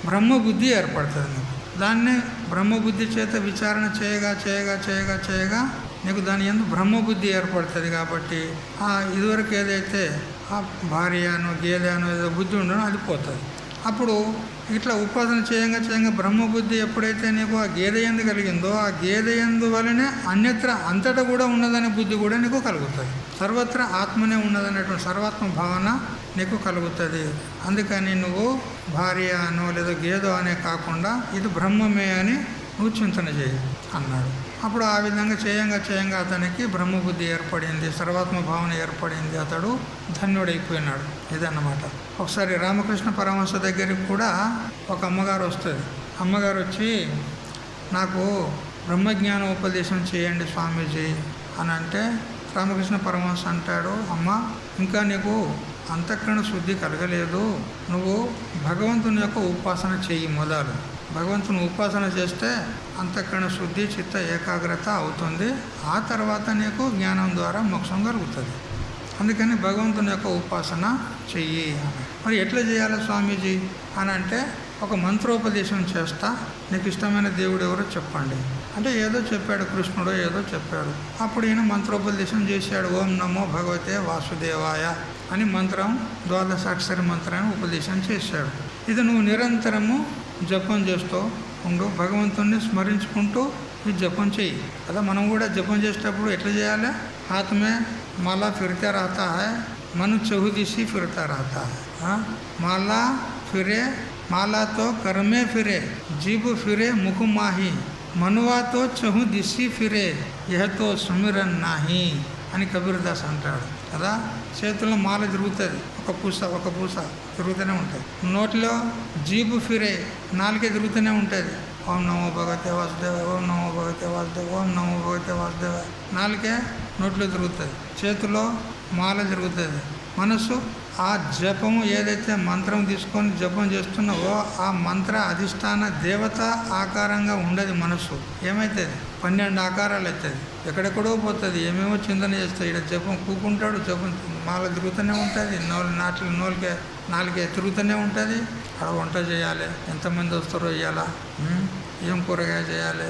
బ్రహ్మబుద్ధి ఏర్పడుతుంది నీకు. దాన్ని బ్రహ్మబుద్ధి చేత విచారణ చేయగా చేయగా చేయగా చేయగా నీకు దాని యందు బ్రహ్మబుద్ధి ఏర్పడుతుంది. కాబట్టి ఆ ఇదివరకు ఏదైతే ఆ భార్య అను గేదె అను ఏదో బుద్ధి ఉండనో అది పోతుంది. అప్పుడు ఇట్లా ఉపాసన చేయంగా చేయంగా బ్రహ్మబుద్ధి ఎప్పుడైతే నీకు ఆ గేదె యందు కలిగిందో ఆ గేదె యందు వలనే అన్యత్ర అంతటా కూడా ఉన్నదనే బుద్ధి కూడా నీకు కలుగుతుంది. సర్వత్రా ఆత్మనే ఉన్నదనేటువంటి సర్వాత్మ భావన నీకు కలుగుతుంది. అందుకని నువ్వు భార్య అనో లేదా గేదో అనే కాకుండా ఇది బ్రహ్మమే అని నువ్వు చింతన చేయి అన్నాడు. అప్పుడు ఆ విధంగా చేయంగా అతనికి బ్రహ్మబుద్ధి ఏర్పడింది, సర్వాత్మ భావన ఏర్పడింది, అతడు ధన్యుడైపోయినాడు. ఇదన్నమాట. ఒకసారి రామకృష్ణ పరమహంస దగ్గరికి కూడా ఒక అమ్మగారు వస్తుంది. అమ్మగారు వచ్చి నాకు బ్రహ్మజ్ఞాన ఉపదేశం చేయండి స్వామీజీ అని అంటే రామకృష్ణ పరమహంస అంటాడు, అమ్మ ఇంకా నీకు అంతఃకరణ శుద్ధి కలగలేదు, నువ్వు భగవంతుని యొక్క ఉపాసన చెయ్యి మొదలు. భగవంతుని ఉపాసన చేస్తే అంతఃకరణ శుద్ధి, చిత్త ఏకాగ్రత అవుతుంది. ఆ తర్వాత నీకు జ్ఞానం ద్వారా మోక్షం కలుగుతుంది. అందుకని భగవంతుని యొక్క ఉపాసన చెయ్యి అని. మరి ఎట్లా చేయాలి స్వామీజీ అని అంటే ఒక మంత్రోపదేశం చేస్తా, నీకు ఇష్టమైన దేవుడు ఎవరో చెప్పండి అంటే ఏదో చెప్పాడు, కృష్ణుడో ఏదో చెప్పాడు. అప్పుడు ఈయన మంత్రోపదేశం చేశాడు. ఓం నమో భగవతే వాసుదేవాయ అని మంత్రం, ద్వాదశాక్షరి మంత్రాన్ని ఉపదేశం చేశాడు. ఇది నువ్వు నిరంతరము జపం చేస్తూ ఉండు, భగవంతుణ్ణి స్మరించుకుంటూ ఈ జపం చెయ్యి కదా. మనం కూడా జపం చేసేటప్పుడు ఎట్లా చేయాలి? हाथ में माला फिरता रहता है, मन चहुदिशी फिरता रहता है. माला फिरे, माला तो कर में फिरे, जीभ फिरे मुख माही, मनुआ तो चहुदिशी फिरे, यह तो सुमिरन नाही అని కబీర్దాస్ అంటాడు కదా. చేతుల్లో మాల తిరుగుతుంది, ఒక పూస తిరుగుతూనే ఉంటుంది. నోట్లో జీబు ఫిరే, నాలుగే తిరుగుతూనే ఉంటుంది. ఓం నమో భగవతే వాసుదేవ, ఓం నమో భగవతే వాసుదేవ, ఓం నమో భగవతే వాసుదేవ. నాలుగే నోట్లో తిరుగుతుంది, చేతిలో మాల తిరుగుతుంది. మనసు ఆ జపము ఏదైతే మంత్రం తీసుకొని జపం చేస్తున్నావో ఆ మంత్ర అధిష్టాన దేవత ఆకారంగా ఉండదు. మనసు ఏమవుతుంది? 12 ఆకారాలు అవుతుంది, ఎక్కడెక్కడో పోతుంది, ఏమేమో చింతన చేస్తుంది. ఇక్కడ జపం కూకుంటాడు, జపం మాల తిరుగుతూనే ఉంటుంది, నాలుగే తిరుగుతూనే ఉంటుంది. అక్కడ వంట చేయాలి, ఎంతమంది వస్తారో ఇవ్వాలా, ఏం కూరగాయ చేయాలి,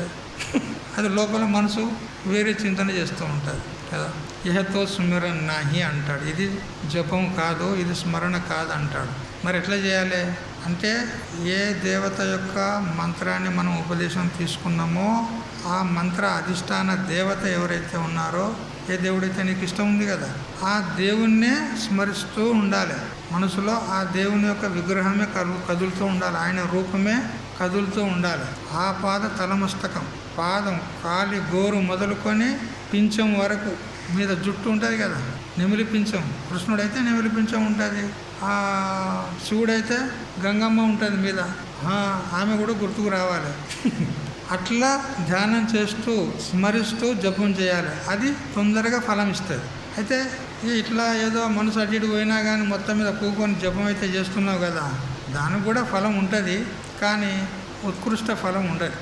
అది లోపల మనసు వేరే చింతన చేస్తూ ఉంటుంది కదా. యహతో సుమిరన్ నాహి అంటాడు. ఇది జపం కాదు, ఇది స్మరణ కాదు అంటాడు. మరి ఎట్లా చేయాలి అంటే ఏ దేవత యొక్క మంత్రాన్ని మనం ఉపదేశం తీసుకున్నామో ఆ మంత్ర అధిష్టాన దేవత ఎవరైతే ఉన్నారో, ఏ దేవుడైతే నీకు ఇష్టం ఉంది కదా, ఆ దేవుణ్ణే స్మరిస్తూ ఉండాలి. మనసులో ఆ దేవుని యొక్క విగ్రహమే కదులుతూ ఉండాలి, ఆయన రూపమే కదులుతూ ఉండాలి. ఆ పాద తలమస్తకం, పాదం కాలి గోరు మొదలుకొని పింఛం వరకు మీద జుట్టు ఉంటుంది కదా, నెమిలి పింఛం. కృష్ణుడైతే నెమిలి పింఛం ఉంటుంది, శివుడైతే గంగమ్మ ఉంటుంది మీద, ఆమె కూడా గుర్తుకు రావాలి. అట్లా ధ్యానం చేస్తూ స్మరిస్తూ జపం చేయాలి, అది తొందరగా ఫలం ఇస్తుంది. అయితే ఇట్లా ఏదో మనసు అటు పోయినా కానీ మొత్తం మీద కూకొని జపం అయితే చేస్తున్నావు కదా, దానికి కూడా ఫలం ఉంటుంది, కానీ ఉత్కృష్ట ఫలం ఉండదు,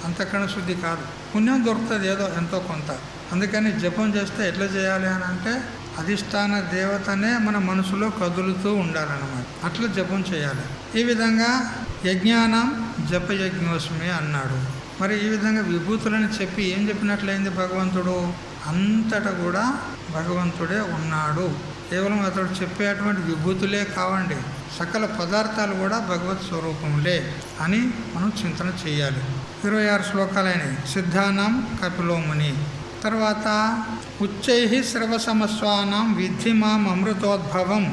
అంతఃకరణ శుద్ధి కాదు. పుణ్యం దొరుకుతుంది ఏదో ఎంతో కొంత. అందుకని జపం చేస్తే ఎట్లా చేయాలి అని అంటే అధిష్టాన దేవతనే మన మనసులో కదులుతూ ఉండాలన్నమాట. అట్లా జపం చేయాలి. ఈ విధంగా యజ్ఞానం జపయజ్ఞోస్మి అన్నాడు. మరి ఈ విధంగా విభూతులని చెప్పి ఏం చెప్పినట్లయింది? భగవంతుడు అంతటా కూడా భగవంతుడే ఉన్నాడు. కేవలం అతడు చెప్పేటువంటి విభూతులే కావండి, సకల పదార్థాలు కూడా భగవత్ స్వరూపములే అని మనం చింతన చేయాలి. 26 శ్లోకాలైనవి. సిద్ధానాం కపిలోముని. తర్వాత ఉచ్చై శ్రవసమస్వానాం విద్ధిమాం అమృతోద్భవం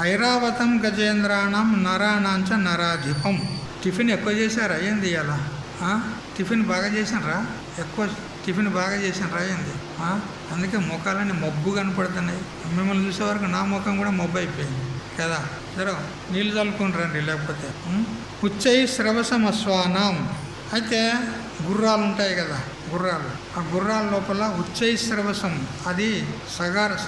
ఐరావతం గజేంద్రాణం నరాణాంచ నరాధిపం. టిఫిన్ ఎక్కువ చేశారా ఏంది ఇవాళ? టిఫిన్ బాగా చేసినరా? ఎక్కువ టిఫిన్ బాగా చేసినరా ఏంది? అందుకే ముఖాలన్నీ మబ్బు కనపడుతున్నాయి. మిమ్మల్ని చూసే వరకు నా ముఖం కూడా మబ్బు అయిపోయింది కదా. సరే నీళ్ళు చల్లుకుని రండి, లేకపోతే. ఉచ్చై శ్రవసమస్వానాం. అయితే గుర్రాలు ఉంటాయి కదా, గుర్రాలు. ఆ గుర్రాల లోపల ఉచ్చై శ్రవసం, అది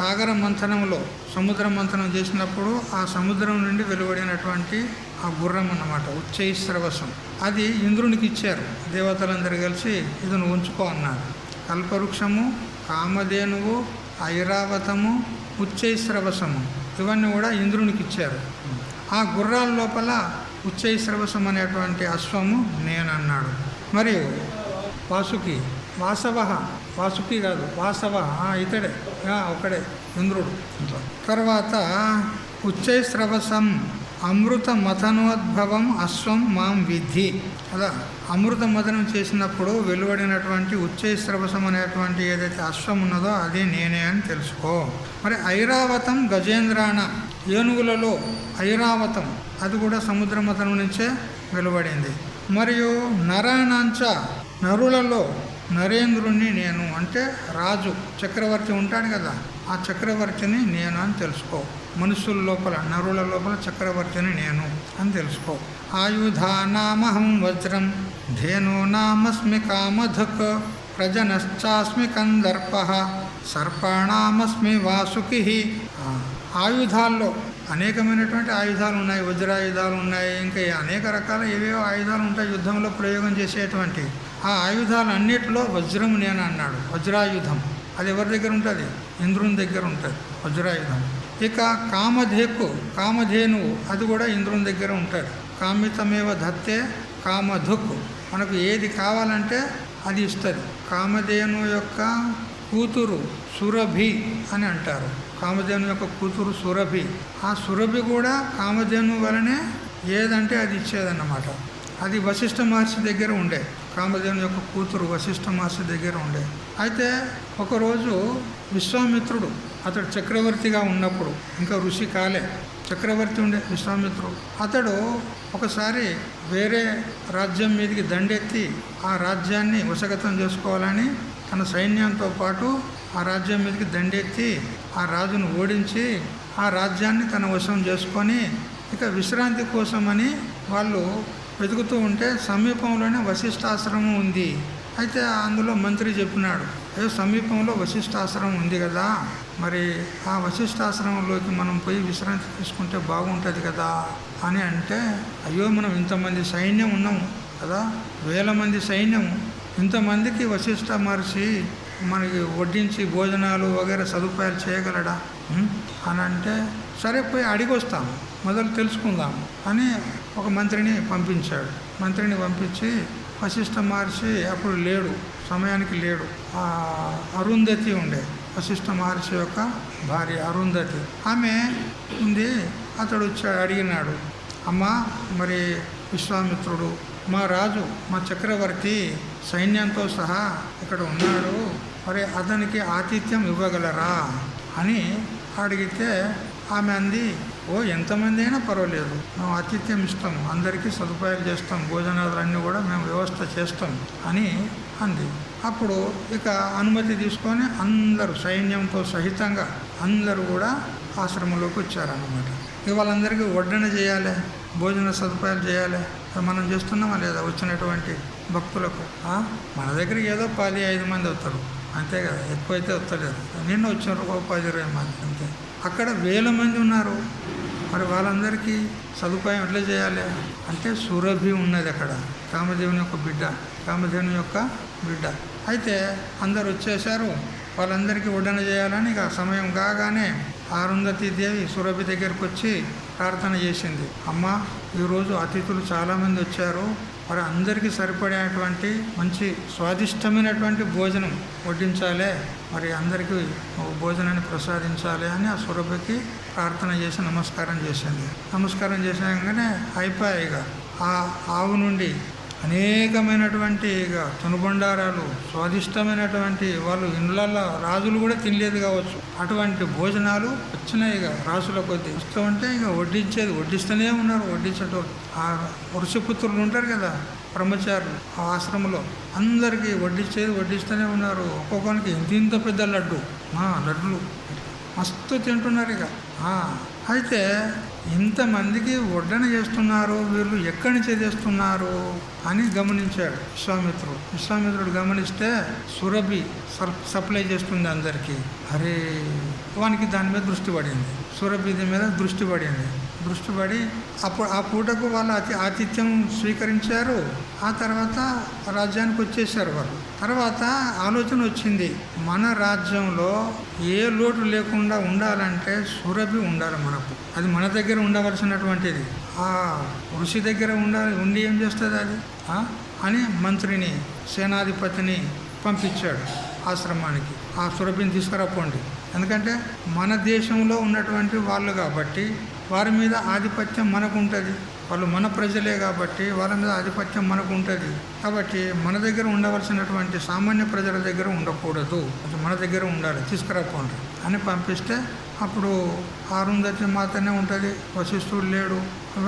సాగర మంథనంలో సముద్ర మంథనం చేసినప్పుడు ఆ సముద్రం నుండి వెలువడినటువంటి ఆ గుర్రం అన్నమాట ఉచ్చై శ్రవసం. అది ఇంద్రునికి ఇచ్చారు దేవతలందరూ కలిసి, ఇది నువ్వు ఉంచుకో అన్నారు. కల్పవృక్షము, కామధేనువు, ఐరావతము, ఉచ్చై శ్రవసము ఇవన్నీ కూడా ఇంద్రునికి ఇచ్చారు. ఆ గుర్రాల లోపల ఉచ్చై శ్రవసం అనేటువంటి అశ్వము నేనన్నాడు. మరియు వాసుకి, వాసుకి కాదు వాసవ, ఇతడే ఒకడే ఇంద్రుడు. తర్వాత ఉచ్చై శ్రవసం అమృత మథనోద్భవం అశ్వం మాం విద్ధి. అదా అమృత మథనం చేసినప్పుడు వెలువడినటువంటి ఉచ్చైశ్రవసం అనేటువంటి ఏదైతే అశ్వం ఉన్నదో అది నేనే అని తెలుసుకో. మరి ఐరావతం గజేంద్రాణ, ఏనుగులలో ఐరావతం అది కూడా సముద్ర మథనం నుంచే వెలువడింది. మరియు నరాణాంచ, నరులలో నరేంద్రుణ్ణి నేను, అంటే రాజు చక్రవర్తి ఉంటాడు కదా, ఆ చక్రవర్తిని నేను అని తెలుసుకో. మనుషుల లోపల నరుల లోపల చక్రవర్తిని నేను అని తెలుసుకో. ఆయుధానామహం వజ్రం ధేనూనామస్మి కామధుక్ ప్రజనశ్చాస్మి కందర్ప సర్పాణామస్మి వాసుకి. ఆయుధాల్లో అనేకమైనటువంటి ఆయుధాలు ఉన్నాయి, వజ్రాయుధాలు ఉన్నాయి, ఇంకా అనేక రకాల ఏవేవో ఆయుధాలు ఉంటాయి యుద్ధంలో ప్రయోగం చేసేటువంటి. ఆ ఆయుధాలు అన్నిటిలో వజ్రం నేను అన్నాడు. వజ్రాయుధం అది ఎవరి దగ్గర ఉంటుంది? ఇంద్రుని దగ్గర ఉంటుంది వజ్రాయుధం. ఇక కామధేనువు అది కూడా ఇంద్రుని దగ్గర ఉంటుంది. కామితమేవ ధత్తే కామధుక్, మనకు ఏది కావాలంటే అది ఇస్తుంది. కామధేను యొక్క కూతురు సురభి అని అంటారు. కామధేను యొక్క కూతురు సురభి. ఆ సురభి కూడా కామధేను వలనే ఏదంటే అది ఇచ్చేదన్నమాట. అది వశిష్ఠ మహర్షి దగ్గర ఉండే. కామధేను యొక్క కూతురు వశిష్ఠ మహర్షి దగ్గర ఉండే. అయితే ఒకరోజు విశ్వామిత్రుడు, అతడు చక్రవర్తిగా ఉన్నప్పుడు, ఇంకా ఋషి కాలే, చక్రవర్తి ఉండే విశ్వామిత్రుడు, అతడు ఒకసారి వేరే రాజ్యం మీదకి దండెత్తి ఆ రాజ్యాన్ని వశగతం చేసుకోవాలని తన సైన్యంతో పాటు ఆ రాజ్యం మీదకి దండెత్తి ఆ రాజును ఓడించి ఆ రాజ్యాన్ని తన వశం చేసుకొని ఇక విశ్రాంతి కోసమని వాళ్ళు వెతుకుతూ ఉంటే సమీపంలోనే వశిష్ఠాశ్రమం ఉంది. అయితే అందులో మంత్రి చెప్పినాడు, ఏదో సమీపంలో వశిష్ఠాశ్రమం ఉంది కదా, మరి ఆ వశిష్ఠాశ్రమంలోకి మనం పోయి విశ్రాంతి తీసుకుంటే బాగుంటుంది కదా అని అంటే, అయ్యో మనం ఇంతమంది సైన్యం ఉన్నాము కదా, 1000 మంది సైన్యము, ఇంతమందికి వశిష్ఠ మహర్షి మనకి వడ్డించి భోజనాలు వగైరా సదుపాయాలు చేయగలడా అని అంటే, సరే పోయి అడిగి వస్తాము, మొదలు తెలుసుకుందాం అని ఒక మంత్రిని పంపించాడు. మంత్రిని పంపించి వశిష్ఠ మహర్షి అప్పుడు లేడు, సమయానికి లేడు. అరుంధతి ఉండే, వశిష్ఠ మహర్షి యొక్క భార్య అరుంధతి, ఆమె ఉంది. అతడు వచ్చి అడిగినాడు, అమ్మా మరి విశ్వామిత్రుడు మా రాజు, మా చక్రవర్తి సైన్యంతో సహా ఇక్కడ ఉన్నాడు, మరి అతనికి ఆతిథ్యం ఇవ్వగలరా అని అడిగితే ఆమె అంది, ఓ ఎంతమంది అయినా పర్వాలేదు, మేము ఆతిథ్యం ఇస్తాం, అందరికీ సదుపాయాలు చేస్తాం, భోజనాలన్నీ కూడా మేము వ్యవస్థ చేస్తాం అని అంది. అప్పుడు ఇక అనుమతి తీసుకొని అందరూ సైన్యంతో సహితంగా అందరూ కూడా ఆశ్రమంలోకి వచ్చారన్నమాట. ఇక వాళ్ళందరికీ వడ్డన చేయాలి, భోజన సదుపాయాలు చేయాలి. మనం చేస్తున్నామా లేదా వచ్చినటువంటి భక్తులకు? మన దగ్గరికి ఏదో 10-5 మంది వస్తారు అంతే కదా, ఎక్కువైతే వస్తలేదు. నిన్న వచ్చినారు 10-20 మంది అంతే. అక్కడ 1000 మంది ఉన్నారు, మరి వాళ్ళందరికీ సదుపాయం ఎట్లా చేయాలి అంటే సురభి ఉన్నది అక్కడ, కామదేవుని యొక్క బిడ్డ, కామధేను యొక్క బిడ్డ. అయితే అందరు వచ్చేసారు, వాళ్ళందరికీ వడ్డన చేయాలని ఇక సమయం కాగానే అరుంధతి దేవి సురభి దగ్గరికి వచ్చి ప్రార్థన చేసింది, అమ్మ ఈరోజు అతిథులు చాలామంది వచ్చారు, మరి అందరికీ సరిపడేటువంటి మంచి స్వాదిష్టమైనటువంటి భోజనం వడ్డించాలి, మరి అందరికీ భోజనాన్ని ప్రసాదించాలి అని ఆ సురభికి ప్రార్థన చేసి నమస్కారం చేసింది. నమస్కారం చేసాకనే అయిపోయాయిగా ఆ ఆవు నుండి అనేకమైనటువంటి ఇక తనుబండారాలు, స్వాదిష్టమైనటువంటి, వాళ్ళు ఇండ్లల్లో రాజులు కూడా తినలేదు కావచ్చు అటువంటి భోజనాలు వచ్చినాయి. ఇక రాసుల కొద్దీ వస్తూ ఉంటే ఇక వడ్డిస్తూనే ఉన్నారు. వడ్డించేటోళ్ళు ఆ ఋషిపుత్రులు ఉంటారు కదా బ్రహ్మచారులు, ఆ ఆశ్రమంలో అందరికీ వడ్డిస్తూనే ఉన్నారు. ఒక్కొక్కరికి ఇంత పెద్ద లడ్డులు మస్తు తింటున్నారు. ఇక అయితే ఇంతమందికి వడ్డన చేస్తున్నారు, వీళ్ళు ఎక్కడి నుంచి చేస్తున్నారు అని గమనించాడు విశ్వామిత్రుడు గమనిస్తే సురభి సప్లై చేస్తుంది అందరికీ. అరే వానికి దాని మీద దృష్టి పడింది, సురభి మీద దృష్టి పడి అప్పుడు ఆ పూటకు వాళ్ళు ఆతిథ్యం స్వీకరించారు. ఆ తర్వాత రాజ్యానికి వచ్చేసారు వాళ్ళు. తర్వాత ఆలోచన వచ్చింది, మన రాజ్యంలో ఏ లోటు లేకుండా ఉండాలంటే సురభి ఉండాలి మనకు, అది మన దగ్గర ఉండవలసినటువంటిది. ఆ ఋషి దగ్గర ఉండి ఏం చేస్తుంది అది అని మంత్రిని, సేనాధిపతిని పంపించాడు ఆశ్రమానికి, ఆ సురభిని తీసుకురాపోండి. ఎందుకంటే మన దేశంలో ఉన్నటువంటి వాళ్ళు కాబట్టి వారి మీద ఆధిపత్యం మనకు ఉంటుంది. వాళ్ళు మన ప్రజలే కాబట్టి వాళ్ళ మీద ఆధిపత్యం మనకు ఉంటుంది. కాబట్టి మన దగ్గర ఉండవలసినటువంటి సామాన్య ప్రజల దగ్గర ఉండకూడదు, అది మన దగ్గర ఉండాలి, తీసుకురాపోండి అని పంపిస్తే అప్పుడు అరుంధతి మాతనే ఉంటుంది, వశిష్ఠుడు లేడు.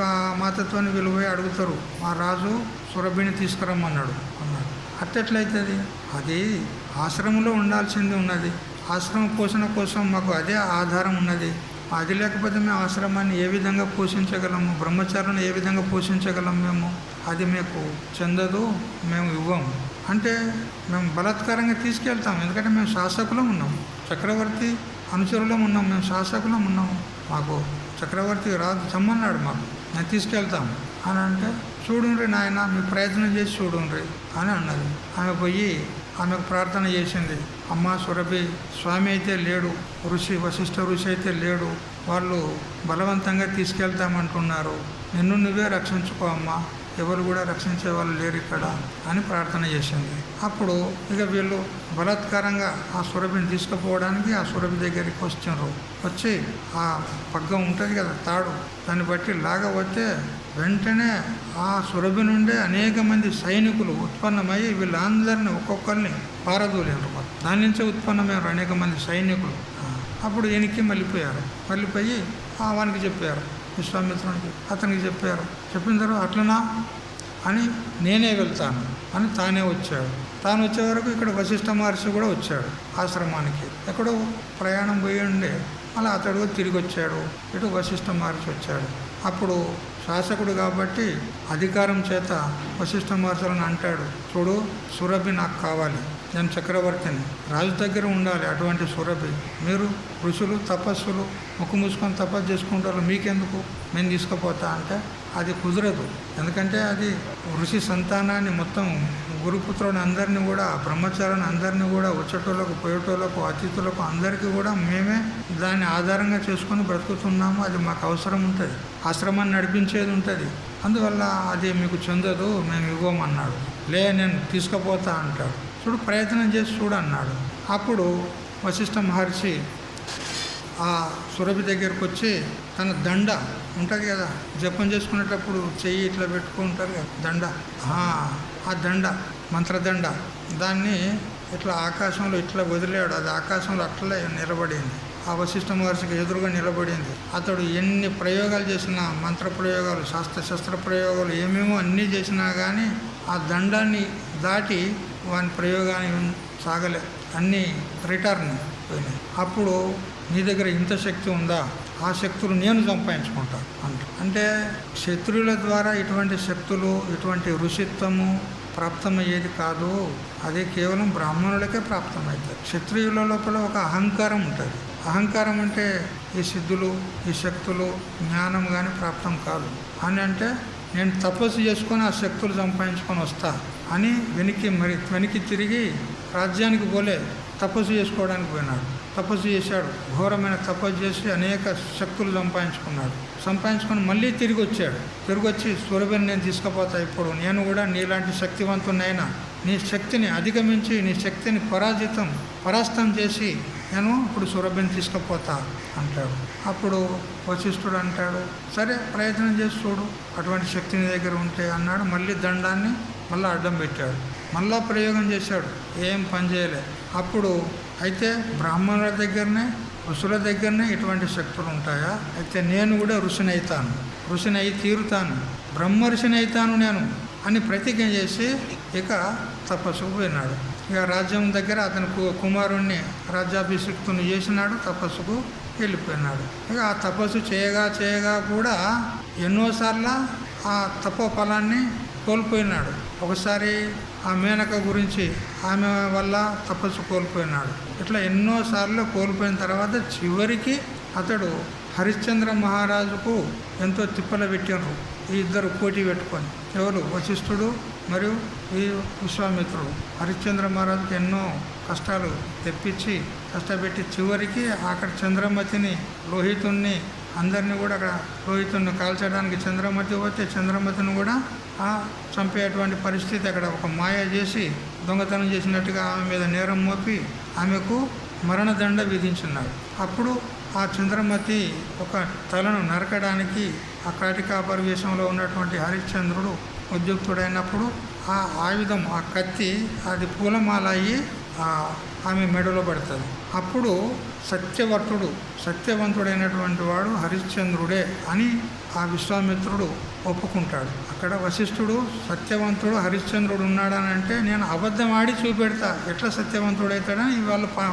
ఆ మాతతో వీళ్ళు పోయి అడుగుతారు, మా రాజు సురభిని తీసుకురమ్మన్నాడు అన్నాడు. అట్టెట్లయితుంది? అది ఆశ్రమంలో ఉండాల్సింది ఉన్నది. ఆశ్రమ పోషణ కోసం మాకు అదే ఆధారం ఉన్నది. అది లేకపోతే మేము ఆశ్రమాన్ని ఏ విధంగా పోషించగలము, బ్రహ్మచారులను ఏ విధంగా పోషించగలం మేము? అది మీకు చెందదు, మేము ఇవ్వము అంటే మేము బలాత్కారంగా తీసుకెళ్తాం. ఎందుకంటే మేము శాసకులం ఉన్నాము, చక్రవర్తి అనుచరులం ఉన్నాం, మేము శాసకులం ఉన్నాము. మాకు చక్రవర్తి రాజు చమ్మన్నాడు, మాకు నేను తీసుకెళ్తాము అని అంటే, చూడుండ్రి నాయన, మీ ప్రయత్నం చేసి చూడుండ్రి అని అన్నది. ఆమె పోయి ఆమెకు ప్రార్థన చేసింది, అమ్మ సురభి, స్వామి అయితే లేడు, వశిష్ఠ ఋషి అయితే లేడు, వాళ్ళు బలవంతంగా తీసుకెళ్తామంటున్నారు, నిన్ను నువ్వే రక్షించుకో అమ్మా, ఎవరు కూడా రక్షించే వాళ్ళు లేరు ఇక్కడ అని ప్రార్థన చేసింది. అప్పుడు ఇక వీళ్ళు బలాత్కారంగా ఆ సురభిని తీసుకుపోవడానికి ఆ సురభి దగ్గరికి వచ్చిండ్రు. వచ్చి ఆ పగ్గం ఉంటుంది కదా, తాడు, దాన్ని బట్టి లాగవస్తే వెంటనే ఆ సురభి నుండే అనేక మంది సైనికులు ఉత్పన్నమై వీళ్ళందరినీ ఒక్కొక్కరిని పారదోలేరు. దాని నుంచే ఉత్పన్నమయ్యారు అనేక మంది సైనికులు. అప్పుడు వెనక్కి మళ్ళీపోయి వానికి చెప్పారు, విశ్వామిత్రునికి, అతనికి చెప్పారు. చెప్పిన తర్వాత అట్లనా అని నేనే వెళ్తాను అని తానే వచ్చాడు. తాను వచ్చే వరకు ఇక్కడ వశిష్ఠ మహర్షి కూడా వచ్చాడు ఆశ్రమానికి. ఎక్కడో ప్రయాణం పోయి ఉండే అలా అతడు తిరిగి వచ్చాడు. ఇటు వశిష్ఠ మహర్షి వచ్చాడు. అప్పుడు శాసకుడు కాబట్టి అధికారం చేత వశిష్ఠ మహర్షులను అంటాడు, చూడు, సురభి నాకు కావాలి, నేను చక్రవర్తిని, రాజు దగ్గర ఉండాలి అటువంటి సురభి. మీరు ఋషులు తపస్సులు ముక్కు మూసుకొని తపస్సు చేసుకుంటారు, మీకెందుకు, నేను తీసుకుపోతా అంటే అది కుదరదు. ఎందుకంటే అది ఋషి సంతానాన్ని మొత్తం గురుపుత్రుని అందరినీ కూడా, బ్రహ్మచారుని అందరినీ కూడా, వచ్చేటోళ్ళకు పోయేటోళ్ళకు అతిథులకు అందరికీ కూడా మేమే దాన్ని ఆధారంగా చేసుకొని బ్రతుకుతున్నాము. అది మాకు అవసరం ఉంటుంది, ఆశ్రమాన్ని నడిపించేది ఉంటుంది. అందువల్ల అది మీకు చెందదు, మేము ఇవ్వమన్నాడు. నేను తీసుకుపోతా అంటాడు. చూడు, ప్రయత్నం చేసి చూడన్నాడు. అప్పుడు వశిష్ఠ మహర్షి ఆ సురభి దగ్గరికి వచ్చి తన దండ ఉంటుంది కదా, జపం చేసుకునేటప్పుడు చెయ్యి ఇట్లా పెట్టుకుంటారు కదా, దండ, ఆ దండ, మంత్రదండ, దాన్ని ఇట్లా ఆకాశంలో ఇట్లా వదిలాడు. అది ఆకాశంలో అట్లే నిలబడింది. ఆ వశిష్ఠ మహర్షికి ఎదురుగా నిలబడింది. అతడు ఎన్ని ప్రయోగాలు చేసినా, మంత్ర ప్రయోగాలు, శస్త్ర ప్రయోగాలు ఏమేమో అన్నీ చేసినా కానీ ఆ దండాన్ని దాటి వాని ప్రయోగాన్ని సాగలే, అన్నీ రిటర్న్ పోయినాయి. అప్పుడు నీ దగ్గర ఇంత శక్తి ఉందా, ఆ శక్తులు నేను సంపాదించుకుంటాను అంటే శత్రువుల ద్వారా ఇటువంటి శక్తులు, ఇటువంటి ఋషిత్వము ప్రాప్తమయ్యేది కాదు. అది కేవలం బ్రాహ్మణులకే ప్రాప్తమవుతుంది. క్షత్రియుల లోపల ఒక అహంకారం ఉంటుంది. అహంకారం అంటే ఈ సిద్ధులు, ఈ శక్తులు, జ్ఞానం కానీ ప్రాప్తం కాదు. అని అంటే నేను తపస్సు చేసుకొని ఆ శక్తులు సంపాదించుకొని వస్తా అని వెనక్కి తిరిగి రాజ్యానికి పోలే, తపస్సు చేసుకోవడానికి పోయినాడు. తపస్సు చేశాడు, ఘోరమైన తపస్సు చేసి అనేక శక్తులు సంపాదించుకొని మళ్ళీ తిరిగి వచ్చాడు. తిరిగి వచ్చి సురభిని నేను తీసుకుపోతా, ఇప్పుడు నేను కూడా నీలాంటి శక్తివంతునైనా నీ శక్తిని అధిగమించి, నీ శక్తిని పరాస్తం చేసి నేను ఇప్పుడు సురభిని తీసుకుపోతా అంటాడు. అప్పుడు వశిష్ఠుడు అంటాడు, సరే ప్రయత్నం చేసి చూడు, అటువంటి శక్తి నీ దగ్గర ఉంటే అన్నాడు. మళ్ళీ దండాన్ని మళ్ళీ అడ్డం పెట్టాడు, మళ్ళా ప్రయోగం చేశాడు, ఏం పని చేయలే. అప్పుడు అయితే బ్రాహ్మణుల దగ్గరనే, ఋషుల దగ్గరనే ఇటువంటి శక్తులు ఉంటాయా? అయితే నేను కూడా ఋషిని అయి తీరుతాను, బ్రహ్మ ఋషిని అవుతాను నేను అని ప్రతిజ్ఞ చేసి ఇక తపస్సుకు పోయినాడు. ఇక రాజ్యం దగ్గర అతని కుమారుణ్ణి రాజ్యాభిషిక్తుని చేసినాడు, తపస్సుకు వెళ్ళిపోయినాడు. ఇక ఆ తపస్సు చేయగా కూడా ఎన్నోసార్లు ఆ తపోఫలాన్ని కోల్పోయినాడు. ఒకసారి ఆ మేనక గురించి, ఆమె వల్ల తపస్సు కోల్పోయినాడు. ఇట్లా ఎన్నోసార్లు కోల్పోయిన తర్వాత చివరికి అతడు హరిశ్చంద్ర మహారాజుకు ఎంతో తిప్పల పెట్టినారు. ఈ ఇద్దరు పోటీ పెట్టుకొని, ఎవరు, వశిష్ఠుడు మరియు ఈ విశ్వామిత్రుడు. హరిశ్చంద్ర మహారాజుకి ఎన్నో కష్టాలు తెప్పించి కష్టపెట్టి చివరికి అక్కడ చంద్రమతిని, లోహితుణ్ణి అందరినీ కూడా అక్కడ లోహితుణ్ణి కాల్చడానికి చంద్రమతి పోతే చంద్రమతిని కూడా చంపేటువంటి పరిస్థితి, అక్కడ ఒక మాయ చేసి దొంగతనం చేసినట్టుగా ఆమె మీద నేరం మోపి ఆమెకు మరణదండ విధించున్నాడు. అప్పుడు ఆ చంద్రమతి ఒక తలను నరకడానికి ఆ కాటికా పరివేశంలో ఉన్నటువంటి హరిశ్చంద్రుడు ఉద్యుక్తుడైనప్పుడు ఆ ఆయుధం, ఆ కత్తి అది పూలమాల అయ్యి ఆమె మెడలో పడుతుంది. అప్పుడు సత్యవంతుడైనటువంటి వాడు హరిశ్చంద్రుడే అని ఆ విశ్వామిత్రుడు ఒప్పుకుంటాడు. అక్కడ వశిష్ఠుడు సత్యవంతుడు హరిశ్చంద్రుడు ఉన్నాడని అంటే నేను అబద్ధం ఆడి చూపెడతా ఎట్లా సత్యవంతుడవుతాడని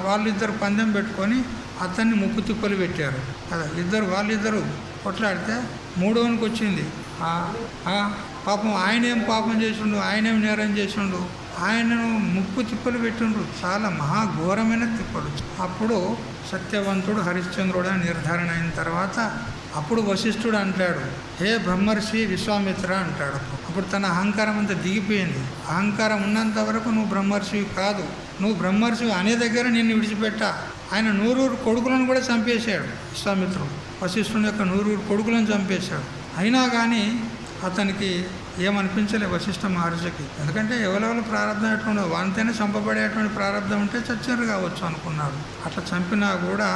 వాళ్ళిద్దరు పందెం పెట్టుకొని అతన్ని ముప్పు తిప్పలు పెట్టారు కదా. వాళ్ళిద్దరు కొట్లాడితే మూడోనికి వచ్చింది. పాపం ఆయనేం పాపం చేసిండు, ఆయనేం నేరం చేసిండు, ఆయనను ముప్పు తిప్పలు పెట్టిండ్రు, చాలా మహాఘోరమైన తిప్పలు. అప్పుడు సత్యవంతుడు హరిశ్చంద్రుడు అని నిర్ధారణ అయిన తర్వాత అప్పుడు వశిష్ఠుడు అంటాడు, హే బ్రహ్మర్షి విశ్వామిత్ర అంటాడు. అప్పుడు తన అహంకారం అంతా దిగిపోయింది. అహంకారం ఉన్నంత వరకు నువ్వు బ్రహ్మర్షివి కాదు, నువ్వు బ్రహ్మర్షివి అనే దగ్గర నిన్ను విడిచిపెట్టా. ఆయన 100 కొడుకులను కూడా చంపేశాడు విశ్వామిత్రుడు. వశిష్ఠుని యొక్క 100 కొడుకులను చంపేశాడు. అయినా కానీ అతనికి ఏమనిపించలే వశిష్ఠ మహర్షికి. ఎందుకంటే ఎవరెవరు ప్రారంభం ఎట్లుండో వానితోనే చంపబడేటువంటి ప్రారంభం ఉంటే చచ్చారు కావచ్చు అనుకున్నాడు. అట్లా చంపినా కూడా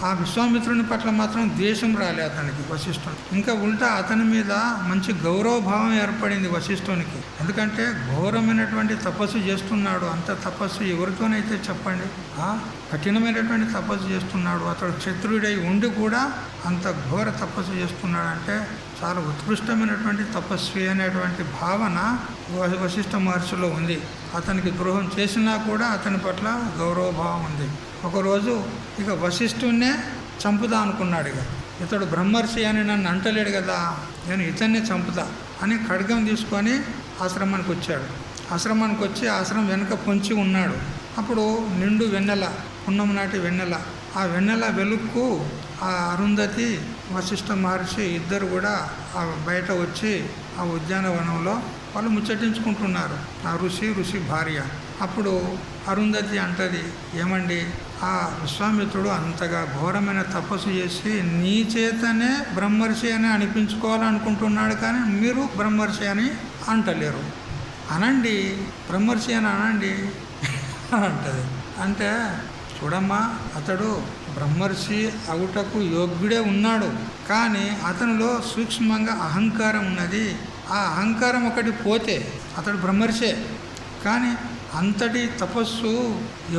ఆ విశ్వామిత్రుని పట్ల మాత్రం ద్వేషం రాలే అతనికి వశిష్ఠుని. ఇంకా ఉల్టా అతని మీద మంచి గౌరవభావం ఏర్పడింది వశిష్ఠునికి. ఎందుకంటే ఘోరమైనటువంటి తపస్సు చేస్తున్నాడు. అంత తపస్సు ఎవరితోనైతే చెప్పండి, కఠినమైనటువంటి తపస్సు చేస్తున్నాడు. అతడు క్షత్రుడై ఉండి కూడా అంత ఘోర తపస్సు చేస్తున్నాడంటే చాలా ఉత్కృష్టమైనటువంటి తపస్వి అనేటువంటి భావన వశిష్ఠ మహర్షిలో ఉంది. అతనికి ద్రోహం చేసినా కూడా అతని పట్ల గౌరవభావం ఉంది. ఒకరోజు ఇక వశిష్ఠున్నే చంపుదా అనుకున్నాడు. ఇతడు బ్రహ్మర్షి అని నన్ను అంటలేడు కదా, నేను ఇతన్నే చంపుతా అని ఖడ్గం తీసుకొని ఆశ్రమానికి వచ్చాడు. ఆశ్రమానికి వచ్చి ఆశ్రమం వెనుక పొంచి ఉన్నాడు. అప్పుడు నిండు వెన్నెల, పున్నం నాటి వెన్నెల. ఆ వెన్నెల వెలుక్కు ఆ అరుంధతి వశిష్ఠ మహర్షి ఇద్దరు కూడా బయట వచ్చి ఆ ఉద్యానవనంలో వాళ్ళు ముచ్చటించుకుంటున్నారు, ఆ ఋషి భార్య. అప్పుడు అరుంధతి అంటది, ఏమండి ఆ విశ్వామిత్రుడు అంతగా ఘోరమైన తపస్సు చేసి నీ చేతనే బ్రహ్మర్షి అని అనిపించుకోవాలనుకుంటున్నాడు, కానీ మీరు బ్రహ్మర్షి అని అంటలేరు, అనండి బ్రహ్మర్షి అని అనండి అంటది. అంటే చూడమ్మా, అతడు బ్రహ్మర్షి అవుటకు యోగ్యుడే ఉన్నాడు, కానీ అతనిలో సూక్ష్మంగా అహంకారం ఉన్నది. ఆ అహంకారం ఒకటి పోతే అతడు బ్రహ్మర్షే. కానీ అంతటి తపస్సు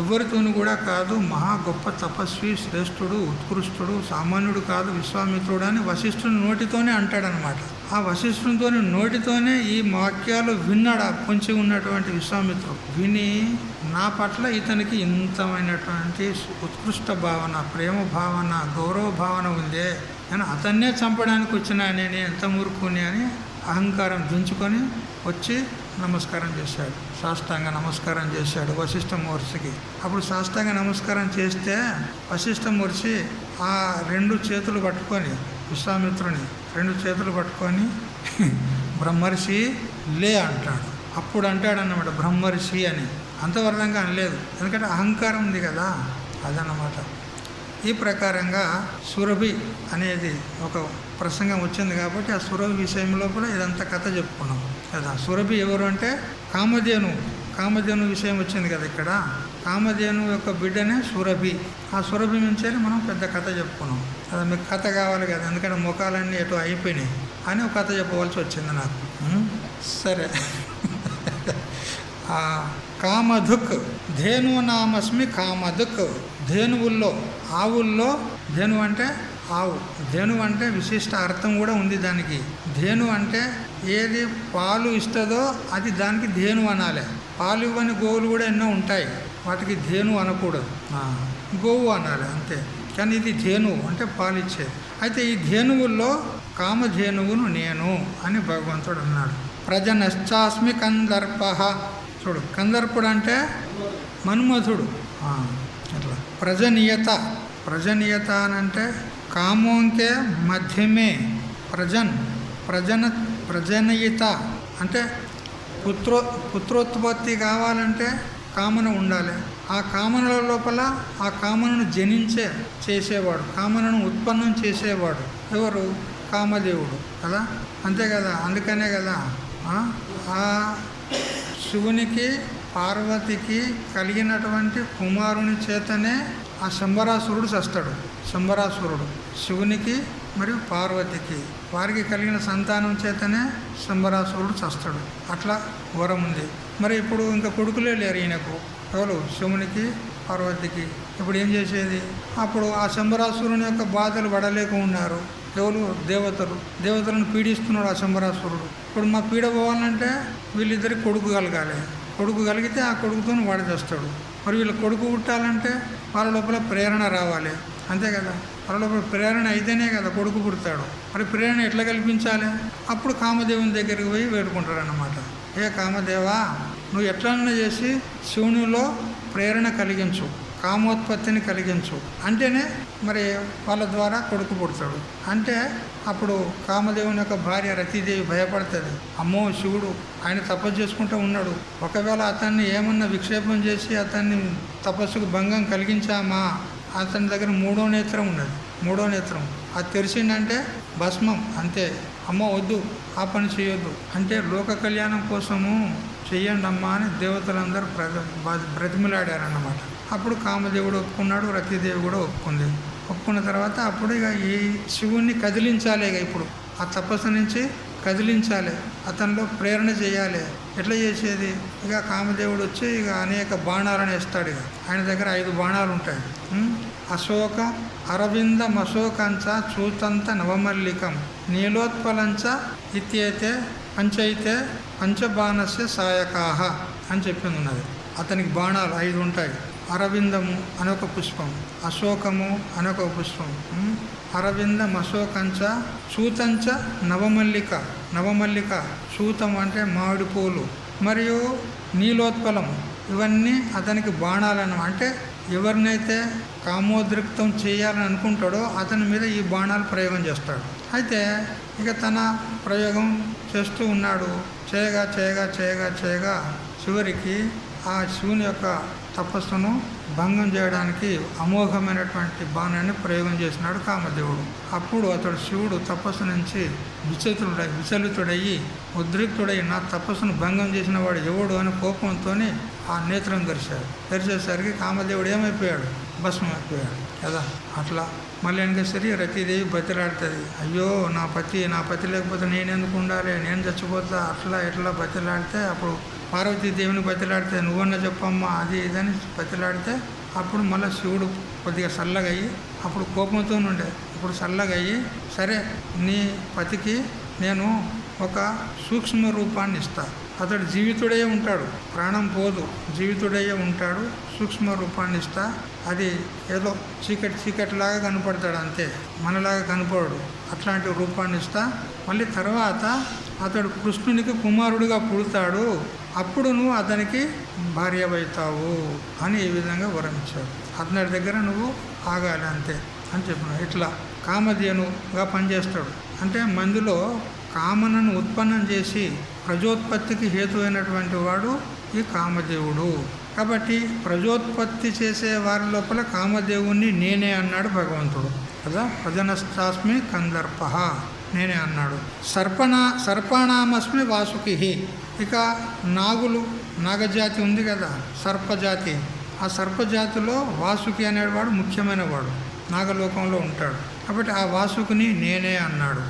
ఎవరితోనూ కూడా కాదు. మహా గొప్ప తపస్వి, శ్రేష్ఠుడు, ఉత్కృష్టుడు, సామాన్యుడు కాదు విశ్వామిత్రుడు అని వశిష్ఠుని నోటితోనే అంటాడనమాట. ఆ వశిష్ఠునితో నోటితోనే ఈ వాక్యాలు విన్నాడు పొంచి ఉన్నటువంటి విశ్వామిత్రుడు. విని నా పట్ల ఇతనికి ఇంతమైనటువంటి ఉత్కృష్ట భావన, ప్రేమ భావన, గౌరవ భావన ఉందే, నేను అతన్నే చంపడానికి వచ్చినా నేను ఎంత మురుకుని అని అహంకారం దించుకొని వచ్చి నమస్కారం చేశాడు. సాష్టాంగ నమస్కారం చేశాడు వశిష్ఠ మహర్షికి. అప్పుడు సాష్టాంగ నమస్కారం చేస్తే వశిష్ఠ మహర్షి ఆ 2 చేతులు పట్టుకొని విశ్వామిత్రుని 2 చేతులు పట్టుకొని బ్రహ్మర్షి లే అంటాడు. అప్పుడు అంటాడన్నమాట బ్రహ్మర్షి అని. అంతవరంగా అనలేదు, ఎందుకంటే అహంకారం ఉంది కదా, అదన్నమాట. ఈ ప్రకారంగా సురభి అనేది ఒక ప్రసంగం వచ్చింది కాబట్టి ఆ సురభి విషయంలో కూడా ఇదంతా కథ చెప్పుకున్నాం కదా. సురభి ఎవరు అంటే కామధేను విషయం వచ్చింది కదా ఇక్కడ. కామధేను యొక్క బిడ్డనే సురభి. ఆ సురభి నుంచే మనం పెద్ద కథ చెప్పుకున్నాం కదా. మీకు కథ కావాలి కదా, ఎందుకంటే ముఖాలన్నీ ఎటు అయిపోయినాయి అని ఒక కథ చెప్పవలసి వచ్చింది నాకు. సరే. కామధుక్ ధేను నామస్మి కామధుక్. ధేనువుల్లో, ఆవుల్లో, ధేను అంటే ఆవు, ధేను అంటే విశిష్ట అర్థం కూడా ఉంది దానికి. ధేను అంటే ఏది పాలు ఇస్తుందో అది దానికి ధేను అనాలి. పాలు ఇవ్వని గోవులు కూడా ఎన్నో ఉంటాయి, వాటికి ధేను అనకూడదు, గోవు అనాలి అంతే. కానీ ఇది ధేనువు అంటే పాలు ఇచ్చేది. అయితే ఈ ధేనువుల్లో కామధేనువును నేను అని భగవంతుడు అన్నాడు. ప్రజనశ్చాస్మి కందర్ప. చూడు, కందర్పుడు అంటే మన్మధుడు. అట్లా ప్రజనీయత అని అంటే కామోంకే మధ్యమే ప్రజనయిత అంటే పుత్రోత్పత్తి కావాలంటే కామన ఉండాలి. ఆ కామనల లోపల ఆ కామనను చేసేవాడు, కామనను ఉత్పన్నం చేసేవాడు ఎవరు? కామదేవుడు కదా, అంతే కదా. అందుకనే కదా ఆ శివునికి పార్వతికి కలిగినటువంటి కుమారుని చేతనే ఆ శంబరాసురుడు చస్తాడు. శంబరాసురుడు శివునికి మరియు పార్వతికి వారికి కలిగిన సంతానం చేతనే శంబరాసురుడు చస్తాడు. అట్లా వరం ఉంది. మరి ఇప్పుడు ఇంకా కొడుకులే లేరు ఈయనకు. ఎవరు? శివునికి పార్వతికి. ఇప్పుడు ఏం చేసేది? అప్పుడు ఆ శంబరాసురుని యొక్క బాధలు పడలేక ఉన్నారు. ఎవరు? దేవతలు. దేవతలను పీడిస్తున్నాడు ఆ శంబరాసురుడు. ఇప్పుడు మా పీడ పోవాలంటే వీళ్ళిద్దరికి కొడుకు కలగాలి. కొడుకు కలిగితే ఆ కొడుకుతో వాడు చేస్తాడు. మరి వీళ్ళ కొడుకు పుట్టాలంటే వాళ్ళ లోపల ప్రేరణ రావాలి. అంతే కదా, వాళ్ళ లోపల ప్రేరణ అయితేనే కదా కొడుకు పుడతాడు. మరి ప్రేరణ ఎట్లా కల్పించాలి? అప్పుడు కామదేవుని దగ్గరికి పోయి వేడుకుంటారు అన్నమాట. ఏ కామదేవా, నువ్వు ఎట్లన్నా చేసి శివునిలో ప్రేరణ కలిగించు, కామోత్పత్తిని కలిగించు అంటేనే మరి వాళ్ళ ద్వారా కొడుకు పుడతాడు. అంటే అప్పుడు కామదేవుని యొక్క భార్య రతీదేవి భయపడుతుంది. అమ్మో, శివుడు ఆయన తపస్సు చేసుకుంటూ ఉన్నాడు, ఒకవేళ అతన్ని ఏమన్నా విక్షేపం చేసి అతన్ని తపస్సుకు భంగం కలిగించామా, అతని దగ్గర మూడో నేత్రం ఉన్నది. మూడో నేత్రం అది తెరిచిందంటే భస్మం అంతే. అమ్మ వద్దు, ఆ పని చేయొద్దు అంటే లోక కళ్యాణం కోసము చెయ్యండి అమ్మా అని దేవతలందరూ బ్రతిమిలాడారన్నమాట. అప్పుడు కామదేవుడు ఒప్పుకున్నాడు, రతీదేవి కూడా ఒప్పుకుంది. ఒప్పుకున్న తర్వాత అప్పుడు ఇక ఈ శివుణ్ణి కదిలించాలి. ఇక ఇప్పుడు ఆ తపస్సు నుంచి కదిలించాలి, అతనిలో ప్రేరణ చేయాలి. ఎట్లా చేసేది? ఇక కామదేవుడు వచ్చి ఇక అనేక బాణాలను వేస్తాడు. ఇక ఆయన దగ్గర 5 బాణాలు ఉంటాయి. అశోక అరవిందం అశోకంచ చూతంత నవమల్లికం నీలోత్పలంచ ఇత్యేతే పంచైతే పంచబాణస్య సాయకాహ అని చెప్పింది ఉన్నది. అతనికి బాణాలు 5 ఉంటాయి. అరవిందము అనొక పుష్పం, అశోకము అనొక పుష్పం, అరవిందం అశోకంచ చూతంచ నవమల్లిక. నవమల్లిక చూతం అంటే మామిడి పూలు, మరియు నీలోత్పలం, ఇవన్నీ అతనికి బాణాలను. అంటే ఎవరినైతే కామోద్రిక్తం చేయాలని అనుకుంటాడో అతని మీద ఈ బాణాలు ప్రయోగం చేస్తాడు. అయితే ఇక తన ప్రయోగం చేస్తూ ఉన్నాడు. చేయగా చేయగా చేయగా చేయగా చివరికి ఆ శివుని యొక్క తపస్సును భంగం చేయడానికి అమోఘమైనటువంటి బాణాన్ని ప్రయోగం చేసినాడు కామదేవుడు. అప్పుడు అతడు శివుడు తపస్సు నుంచి విచలితుడయ్యి ఉద్రిక్తుడై నా తపస్సును భంగం చేసిన వాడు ఎవడు అని కోపంతో ఆ నేత్రం తెరిచేసరికి కామదేవుడు ఏమైపోయాడు? భస్మం అయిపోయాడు కదా. అట్లా మళ్ళీ వెనకసరి రతీదేవి బతిలాడుతుంది. అయ్యో నా పతి లేకపోతే నేనెందుకు ఉండాలి, నేను చచ్చిపోతా, అట్లా ఎట్లా బతిలాడితే అప్పుడు పార్వతీదేవిని బతిలాడితే నువ్వన్నా చెప్పమ్మా అది ఇదని బతిలాడితే అప్పుడు మళ్ళీ శివుడు కొద్దిగా చల్లగా అయ్యి, అప్పుడు కోపంతో ఉండే ఇప్పుడు చల్లగా అయ్యి, సరే నీ పతికి నేను ఒక సూక్ష్మ రూపాన్ని ఇస్తా, అతడు జీవితుడే ఉంటాడు, ప్రాణం పోదు, జీవితుడే ఉంటాడు, సూక్ష్మ రూపాన్ని ఇస్తా, అది ఏదో చీకటిలాగా కనపడతాడు అంతే, మనలాగా కనపడడు, అట్లాంటి రూపాన్ని ఇస్తా, మళ్ళీ తర్వాత అతడు కృష్ణునికి కుమారుడిగా పుడతాడు, అప్పుడు నువ్వు అతనికి భార్య అవుతావు అని ఈ విధంగా వరం ఇచ్చాడు. అతని దగ్గర నువ్వు ఆగాలి అంతే అని చెప్పినాడు. ఇట్లా కామధేనుగా పనిచేస్తాడు. అంటే మందిలో కామనను ఉత్పన్నం చేసి ప్రజోత్పత్తికి హేతు అయినటువంటి వాడు ఈ కామదేవుడు. కాబట్టి ప్రజోత్పత్తి చేసే వారి లోపల కామదేవుణ్ణి నేనే అన్నాడు భగవంతుడు కదా. ప్రజనస్తాస్మి కందర్ప, నేనే అన్నాడు. సర్పాణామస్మి వాసుకి. ఇక నాగజాతి ఉంది కదా, సర్పజాతి. ఆ సర్పజాతిలో వాసుకి అనేవాడు ముఖ్యమైన వాడు, నాగలోకంలో ఉంటాడు. కాబట్టి ఆ వాసుకిని నేనే అన్నాడు.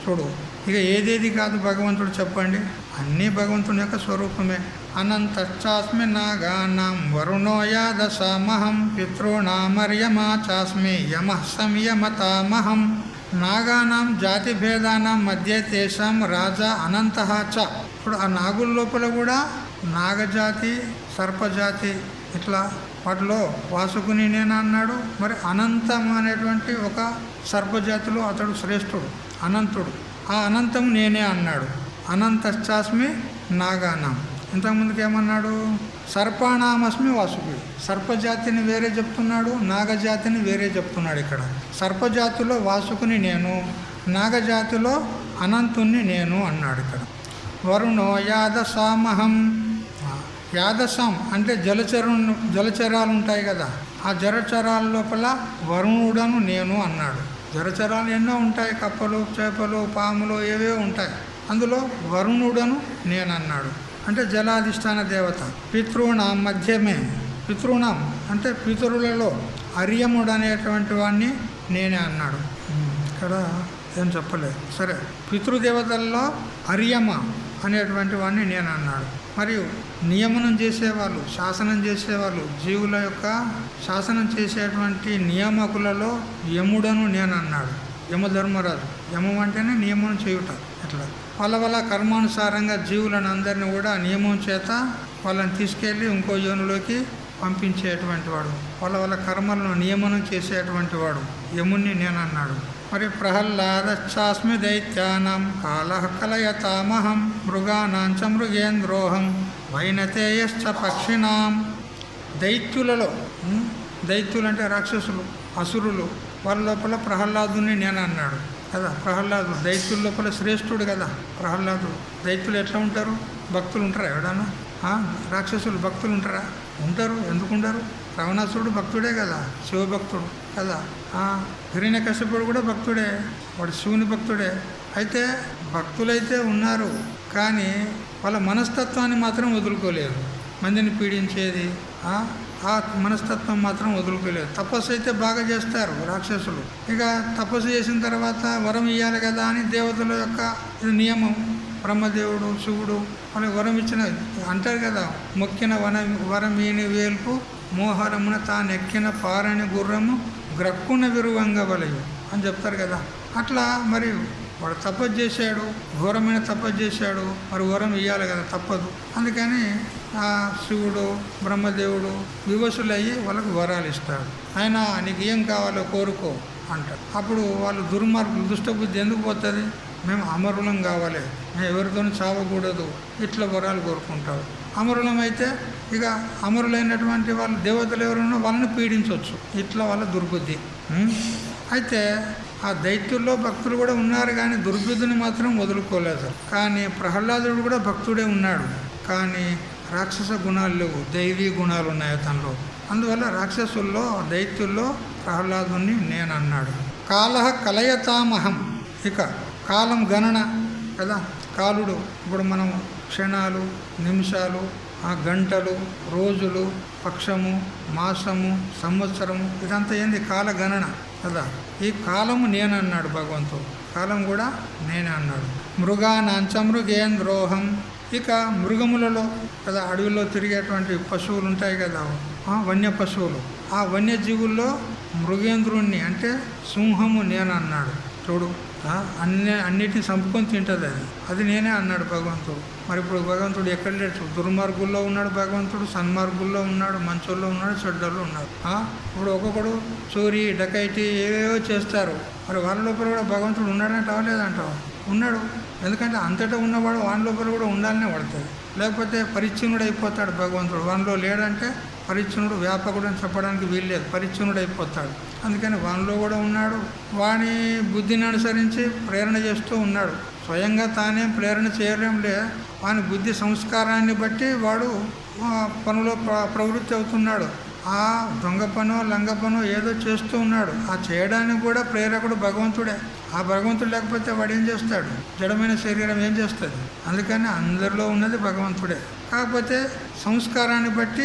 చూడు, ఇక ఏదేది కాదు భగవంతుడు చెప్పండి, అన్నీ భగవంతుని యొక్క స్వరూపమే. అనంతశ్చాస్మి నాగానాం వరుణో యాదసామహం పితॄణామర్యమా చాస్మి యమః సంయమతామహం. నాగానాం జాతి భేదానాం మధ్య తేషాం రాజా అనంతః చ. ఇప్పుడు ఆ నాగుల లోపల కూడా నాగజాతి, సర్పజాతి, ఇట్లా వాటిలో వాసుకుని నేను అన్నాడు. మరి అనంతం అనేటువంటి ఒక సర్పజాతిలో అతడు శ్రేష్ఠుడు, అనంతుడు. ఆ అనంతం నేనే అన్నాడు. అనంతశ్చాస్మి నాగానాం. ఇంతకుముందుకు ఏమన్నాడు? సర్పాణామస్మి వాసుకి. సర్పజాతిని వేరే చెప్తున్నాడు, నాగజాతిని వేరే చెప్తున్నాడు. ఇక్కడ సర్పజాతిలో వాసుకుని నేను, నాగజాతిలో అనంతుణ్ణి నేను అన్నాడు. ఇక్కడ వరుణో యాదసామహం. యాదసాం అంటే జలచరాలు ఉంటాయి కదా, ఆ జలచరాల లోపల వరుణుడను నేను అన్నాడు. జలచరాలు ఎన్నో ఉంటాయి, కప్పలు, చేపలు, పాములు ఏవో ఉంటాయి, అందులో వరుణుడను నేను అన్నాడు. అంటే జలాధిష్టాన దేవత. పితృణాం మధ్యమే. పితృణాం అంటే పితరులలో అర్యముడు అనేటువంటి వాడిని నేనే అన్నాడు. ఇక్కడ ఏం చెప్పలేదు. సరే, పితృదేవతల్లో అర్యమ అనేటువంటి వాడిని నేను అన్నాడు. మరియు నియమనం చేసేవాళ్ళు, శాసనం చేసేవాళ్ళు, జీవుల యొక్క శాసనం చేసేటువంటి నియామకులలో యముడను నేను అన్నాడు. యమధర్మరాజు. యమం అంటేనే నియమం చేయుట. అట్లా వాళ్ళ కర్మానుసారంగా జీవులను అందరినీ కూడా నియమం చేత వాళ్ళని తీసుకెళ్ళి ఇంకో యోనిలోకి పంపించేటువంటి వాడు, వాళ్ళ కర్మలను నియమనం చేసేటువంటి వాడు యముణ్ణి నేను అన్నాడు. మరి ప్రహ్లాదశ్చాస్మి దైత్యానాం కాలః కలయతామహం మృగానాం చ మృగేంద్రోహం వైనతేయశ్చ పక్షిణాం. దైత్యులలో, దైత్యులు అంటే రాక్షసులు, అసురులు, వాళ్ళ లోపల ప్రహ్లాదుని నేను అన్నాడు కదా. ప్రహ్లాదుడు దైత్యుల లోపల శ్రేష్ఠుడు కదా ప్రహ్లాదుడు. దైత్యులు ఎట్లా ఉంటారు? భక్తులు ఉంటారా? ఎవడన్నా రాక్షసులు భక్తులు ఉంటారా? ఉంటారు. ఎందుకు ఉండరు? రావణాసురుడు భక్తుడే కదా, శివభక్తుడు కదా. హిరణ్యకశిపుడు కూడా భక్తుడే, వాడు శివుని భక్తుడే. అయితే భక్తులైతే ఉన్నారు, కానీ వాళ్ళ మనస్తత్వాన్ని మాత్రం వదులుకోలేరు. మందిని పీడించేది ఆ మనస్తత్వం మాత్రం వదులుకోలేదు. తపస్సు అయితే బాగా చేస్తారు రాక్షసులు. ఇక తపస్సు చేసిన తర్వాత వరం ఇవ్వాలి కదా అని దేవతల యొక్క నియమం. బ్రహ్మదేవుడు, శివుడు వాళ్ళకి వరం ఇచ్చిన అంటారు కదా, మొక్కిన వరమీని వేల్పు మోహరమున తానెక్కిన పారని గుర్రము గ్రక్కున విరువంగ వలయు అని చెప్తారు కదా. అట్లా మరి వాడు తపస్సు చేశాడు, ఘోరమైన తపస్సు చేశాడు, మరి వరం ఇవ్వాలి కదా, తప్పదు. అందుకని ఆ శివుడు, బ్రహ్మదేవుడు వివశులయ్యి వాళ్ళకు వరాలు ఇస్తాడు. ఆయన నీకు ఏం కావాలో కోరుకో అంటారు. అప్పుడు వాళ్ళు దుర్మార్గులు, దుష్టబుద్ధి ఎందుకు పోతుంది? మేము అమరులం కావాలి, మేము ఎవరితో చావకూడదు, ఇట్లా వరాలు కోరుకుంటారు. అమరులం అయితే ఇక అమరులైనటువంటి వాళ్ళు దేవతలు ఎవరున్నా వాళ్ళని పీడించవచ్చు. ఇట్లా వాళ్ళ దుర్బుద్ధి. అయితే ఆ దైత్యుల్లో భక్తులు కూడా ఉన్నారు, కానీ దుర్బుద్ధిని మాత్రం వదులుకోలేదు. కానీ ప్రహ్లాదుడు కూడా భక్తుడే ఉన్నాడు, కానీ రాక్షస గుణాలు లేవు, దైవీ గుణాలు ఉన్నాయి అతనిలో. అందువల్ల రాక్షసుల్లో, దైత్యుల్లో ప్రహ్లాదుని నేను అన్నాడు. కాలః కలయతామహం. ఇక కాలం గణన కదా, కాలుడు. ఇప్పుడు మనం క్షణాలు, నిమిషాలు, గంటలు, రోజులు, పక్షము, మాసము, సంవత్సరము, ఇదంతా ఏంది? కాల గణన కదా. ఈ కాలము నేను అన్నాడు భగవంతుడు. కాలం కూడా నేనే అన్నాడు. మృగానాంచ మృగేంద్రోహం. ఇక మృగములలో కదా, అడవిలో తిరిగేటువంటి పశువులు ఉంటాయి కదా, వన్య పశువులు. ఆ వన్యజీవుల్లో మృగేంద్రుణ్ణి అంటే సింహము నేను అన్నాడు. చూడు, అన్నిటిని చంపుకొని తింటుంది అది నేనే అన్నాడు భగవంతుడు. మరి ఇప్పుడు భగవంతుడు ఎక్కడ లేడు? దుర్మార్గుల్లో ఉన్నాడు భగవంతుడు, సన్మార్గుల్లో ఉన్నాడు, మంచోల్లో ఉన్నాడు, చెడ్డల్లో ఉన్నాడు. ఇప్పుడు ఒక్కొక్కడు చోరీ, డకైటీ ఏవేవో చేస్తారు. మరి వాళ్ళ లోపల కూడా భగవంతుడు ఉన్నాడంటావా లేదంటావా? ఉన్నాడు. ఎందుకంటే అంతటా ఉన్నవాడు వాని లోపల కూడా ఉండాలనే పడుతుంది. లేకపోతే పరిచ్ఛిన్నుడు అయిపోతాడు భగవంతుడు. వానిలో లేడంటే పరిచ్ఛిన్నుడు, వ్యాపకుడు అని చెప్పడానికి వీల్లేదు, పరిచ్ఛిన్నుడు అయిపోతాడు. అందుకని వానిలో కూడా ఉన్నాడు. వాని బుద్ధిని అనుసరించి ప్రేరణ చేస్తూ ఉన్నాడు. స్వయంగా తానే ప్రేరణ చేయలేంలే, వాని బుద్ధి సంస్కారాన్ని బట్టి వాడు పనులో ప్రవృత్తి అవుతున్నాడు. ఆ దొంగ పనో, లంగ పనో ఏదో చేస్తూ ఉన్నాడు. ఆ చేయడానికి కూడా ప్రేరకుడు భగవంతుడే. ఆ భగవంతుడు లేకపోతే వాడు ఏం చేస్తాడు? జడమైన శరీరం ఏం చేస్తుంది? అందుకని అందరిలో ఉన్నది భగవంతుడే. కాకపోతే సంస్కారాన్ని బట్టి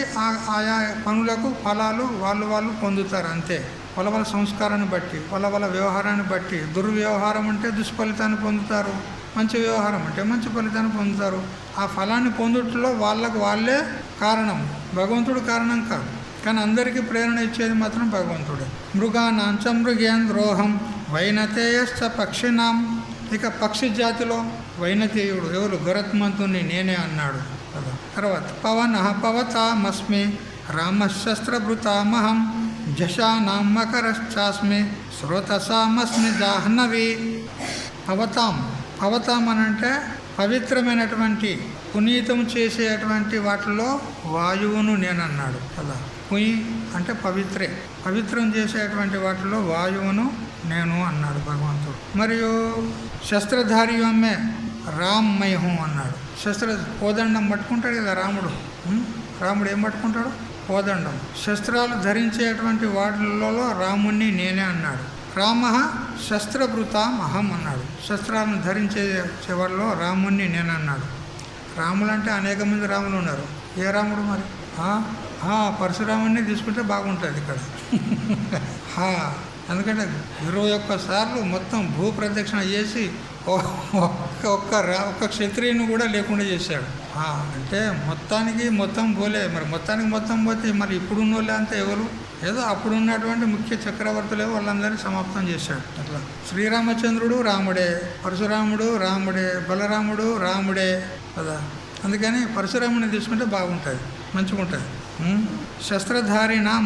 ఆయా పనులకు ఫలాలు వాళ్ళు పొందుతారు అంతే. వాళ్ళ సంస్కారాన్ని బట్టి, వాళ్ళ వ్యవహారాన్ని బట్టి. దుర్వ్యవహారం అంటే దుష్ఫలితాన్ని పొందుతారు, మంచి వ్యవహారం అంటే మంచి ఫలితాన్ని పొందుతారు. ఆ ఫలాన్ని పొందుటలో వాళ్ళే కారణం, భగవంతుడు కారణం కాదు. కానీ అందరికీ ప్రేరణ ఇచ్చేది మాత్రం భగవంతుడే. మృగానాంచ మృగేంద్రోహం వైనతేయశ్చ పక్షినాం. ఇక పక్షి జాతిలో వైనతేయుడు ఎవరు? గరుత్మంతుని నేనే అన్నాడు కదా. తర్వాత పవనః పవతామస్మి రామశస్త్రభృతామహం జశానాం మకరశ్చాస్మి శ్రోతసామస్మి జాహ్నవి. పవతాం అనంటే పవిత్రమైనటువంటి, పునీతం చేసేటువంటి వాటిలో వాయువును నేనన్నాడు కదా. పుయి అంటే పవిత్రం చేసేటువంటి వాటిలో వాయువును నేను అన్నాడు భగవంతుడు. మరియు శస్త్రధారి అమ్మే రామ్మయహం అన్నాడు. కోదండం పట్టుకుంటాడు కదా రాముడు ఏం పట్టుకుంటాడు? కోదండం. శస్త్రాలు ధరించేటువంటి వాటిలలో రాముణ్ణి నేనే అన్నాడు. రామ శస్త్రభృతాం అహం అన్నాడు. శస్త్రాలను ధరించే చివరిలో రాముణ్ణి నేనన్నాడు. రాములు అంటే అనేక మంది రాములు ఉన్నారు. ఏ రాముడు మరి? పరశురాముడిని తీసుకుంటే బాగుంటుంది ఇక్కడ. ఎందుకంటే 21 సార్లు మొత్తం భూ ప్రదక్షిణ చేసి ఒక్క క్షత్రియుని కూడా లేకుండా చేశాడు. అంటే మొత్తం పోలే. మరి మొత్తం పోతే మరి ఇప్పుడున్న వాళ్ళే అంతా ఎవరు? ఏదో అప్పుడు ఉన్నటువంటి ముఖ్య చక్రవర్తులే వాళ్ళందరినీ సమాప్తం చేశాడు. అట్లా శ్రీరామచంద్రుడు రాముడే, పరశురాముడు రాముడే, బలరాముడు రాముడే కదా. అందుకని పరశురాముని తీసుకుంటే బాగుంటుంది, మంచిగా ఉంటుంది. శస్త్రధారిణం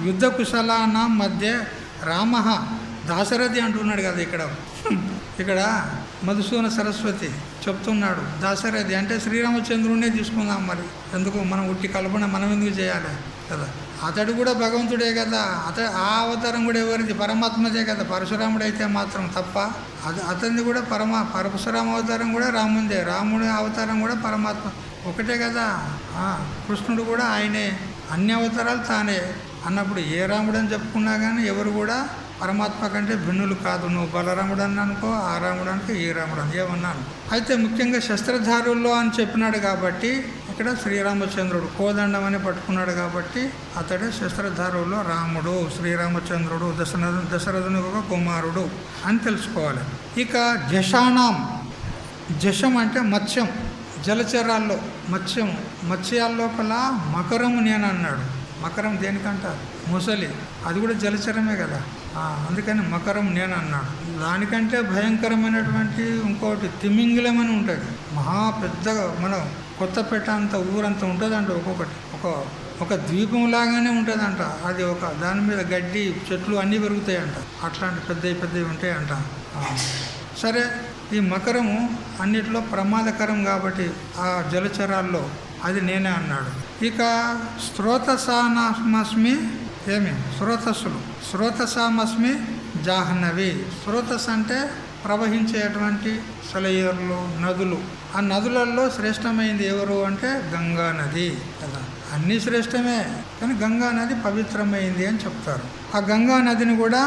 యుద్ధ కుశలానాం మధ్య రామ దాశరథి అంటున్నాడు కదా. ఇక్కడ మధుసూదన సరస్వతి చెప్తున్నాడు దాశరథి అంటే శ్రీరామచంద్రుడినే తీసుకుందాం. మరి ఎందుకు మనం ఉట్టి కల్పన మనం ఎందుకు చేయాలి కదా. అతడు కూడా భగవంతుడే కదా. ఆ అవతారం కూడా ఎవరిది? పరమాత్మదే కదా. పరశురాముడైతే మాత్రం తప్ప అతనిది కూడా పరశురామ అవతారం కూడా రాముందే. రాముడి అవతారం కూడా పరమాత్మ ఒకటే కదా. కృష్ణుడు కూడా ఆయనే, అన్ని అవతారాలు తానే అన్నప్పుడు ఏ రాముడు అని చెప్పుకున్నా కానీ ఎవరు కూడా పరమాత్మ కంటే భిన్నులు కాదు. నువ్వు బలరాముడు అని అనుకో, ఆ రాముడు అనుకో, ఈ రాముడు అని ఏమన్నాను. అయితే ముఖ్యంగా శస్త్రధారుల్లో అని చెప్పినాడు కాబట్టి ఇక్కడ శ్రీరామచంద్రుడు కోదండం అని పట్టుకున్నాడు కాబట్టి అతడే శస్త్రధారుల్లో రాముడు, శ్రీరామచంద్రుడు, దశరథుని ఒక కుమారుడు అని తెలుసుకోవాలి. ఇక జషం అంటే మత్స్యం, జలచరాల్లో మత్స్యాల లోపల మకరము నేను అన్నాడు. మకరం దేనికంటారు? ముసలి, అది కూడా జలచరమే కదా. అందుకని మకరం నేను అన్నాడు. దానికంటే భయంకరమైనటువంటి ఇంకోటి తిమింగిలం అని ఉంటుంది. మహా పెద్దగా మన కొత్తపేట అంత ఊరంతా ఉంటుందంట. ఒక్కొక్కటి ఒక ద్వీపం లాగానే ఉంటుందంట. అది దాని మీద గడ్డి చెట్లు అన్నీ పెరుగుతాయంట. అట్లాంటి పెద్దవి ఉంటాయంట. సరే, ఈ మకరము అన్నిట్లో ప్రమాదకరం కాబట్టి ఆ జలచరాల్లో అది నేనే అన్నాడు. ఇక స్రోతసామస్మి స్రోతసామస్మి జాహ్నవి. స్రోతస్ అంటే ప్రవహించేటువంటి సెలయేర్లు, నదులు. ఆ నదులలో శ్రేష్టమైంది ఎవరు అంటే గంగా నది కదా. అన్నీ శ్రేష్టమే కానీ గంగా నది పవిత్రమైంది అని చెప్తారు. ఆ గంగా నదిని కూడా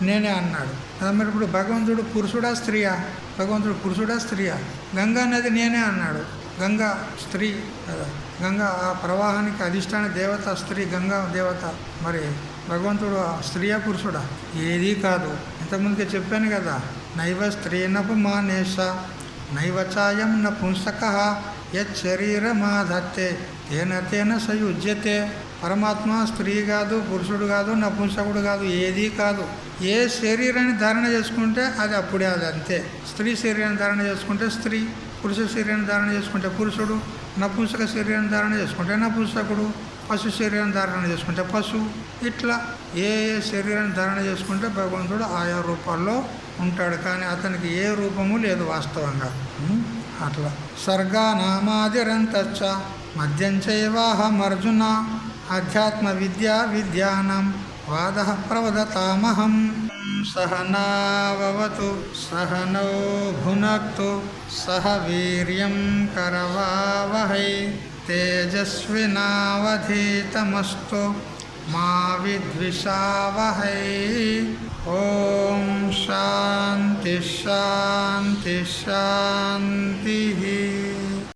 నేనే అన్నాడు. మరి ఇప్పుడు భగవంతుడు పురుషుడా స్త్రీయా? భగవంతుడు పురుషుడా స్త్రీయా? గంగా నది నేనే అన్నాడు. గంగా స్త్రీ కదా. గంగా ఆ ప్రవాహానికి అధిష్టాన దేవత స్త్రీ, గంగా దేవత. మరి భగవంతుడు స్త్రీయా పురుషుడా? ఏదీ కాదు. ఇంతకుముందుకే చెప్పాను కదా. నైవ స్త్రీనపుమానేష నైవచాయం నపుంసక యరీరమాధత్తే తేన సయుజ్యతే. పరమాత్మ స్త్రీ కాదు, పురుషుడు కాదు, నపుంసకుడు కాదు, ఏదీ కాదు. ఏ శరీరాన్ని ధారణ చేసుకుంటే అది అప్పుడే అది అంతే. స్త్రీ శరీరాన్ని ధారణ చేసుకుంటే స్త్రీ, పురుష శరీరాన్ని ధారణ చేసుకుంటే పురుషుడు, నపుంసక శరీరాన్ని ధారణ చేసుకుంటే నపుంసకుడు, పశు శరీరాన్ని ధారణ చేసుకుంటే పశు. ఇట్లా ఏ శరీరాన్ని ధారణ చేసుకుంటే భగవంతుడు ఆయా రూపాల్లో ఉంటాడు. కానీ అతనికి ఏ రూపము లేదు వాస్తవంగా. అట్లా సర్గానామాదిరంతచ్చ మద్యంచైవాహమర్జున అధ్యాత్మ విద్యానాం వాద ప్రవదతామహం. సహనావతు సహనౌ భునక్తు సహ వీర్యం కరవావహై తేజస్వినావధీతమస్తు మా విద్విషావహై. ఓం శాంతి శాంతి శాంతి.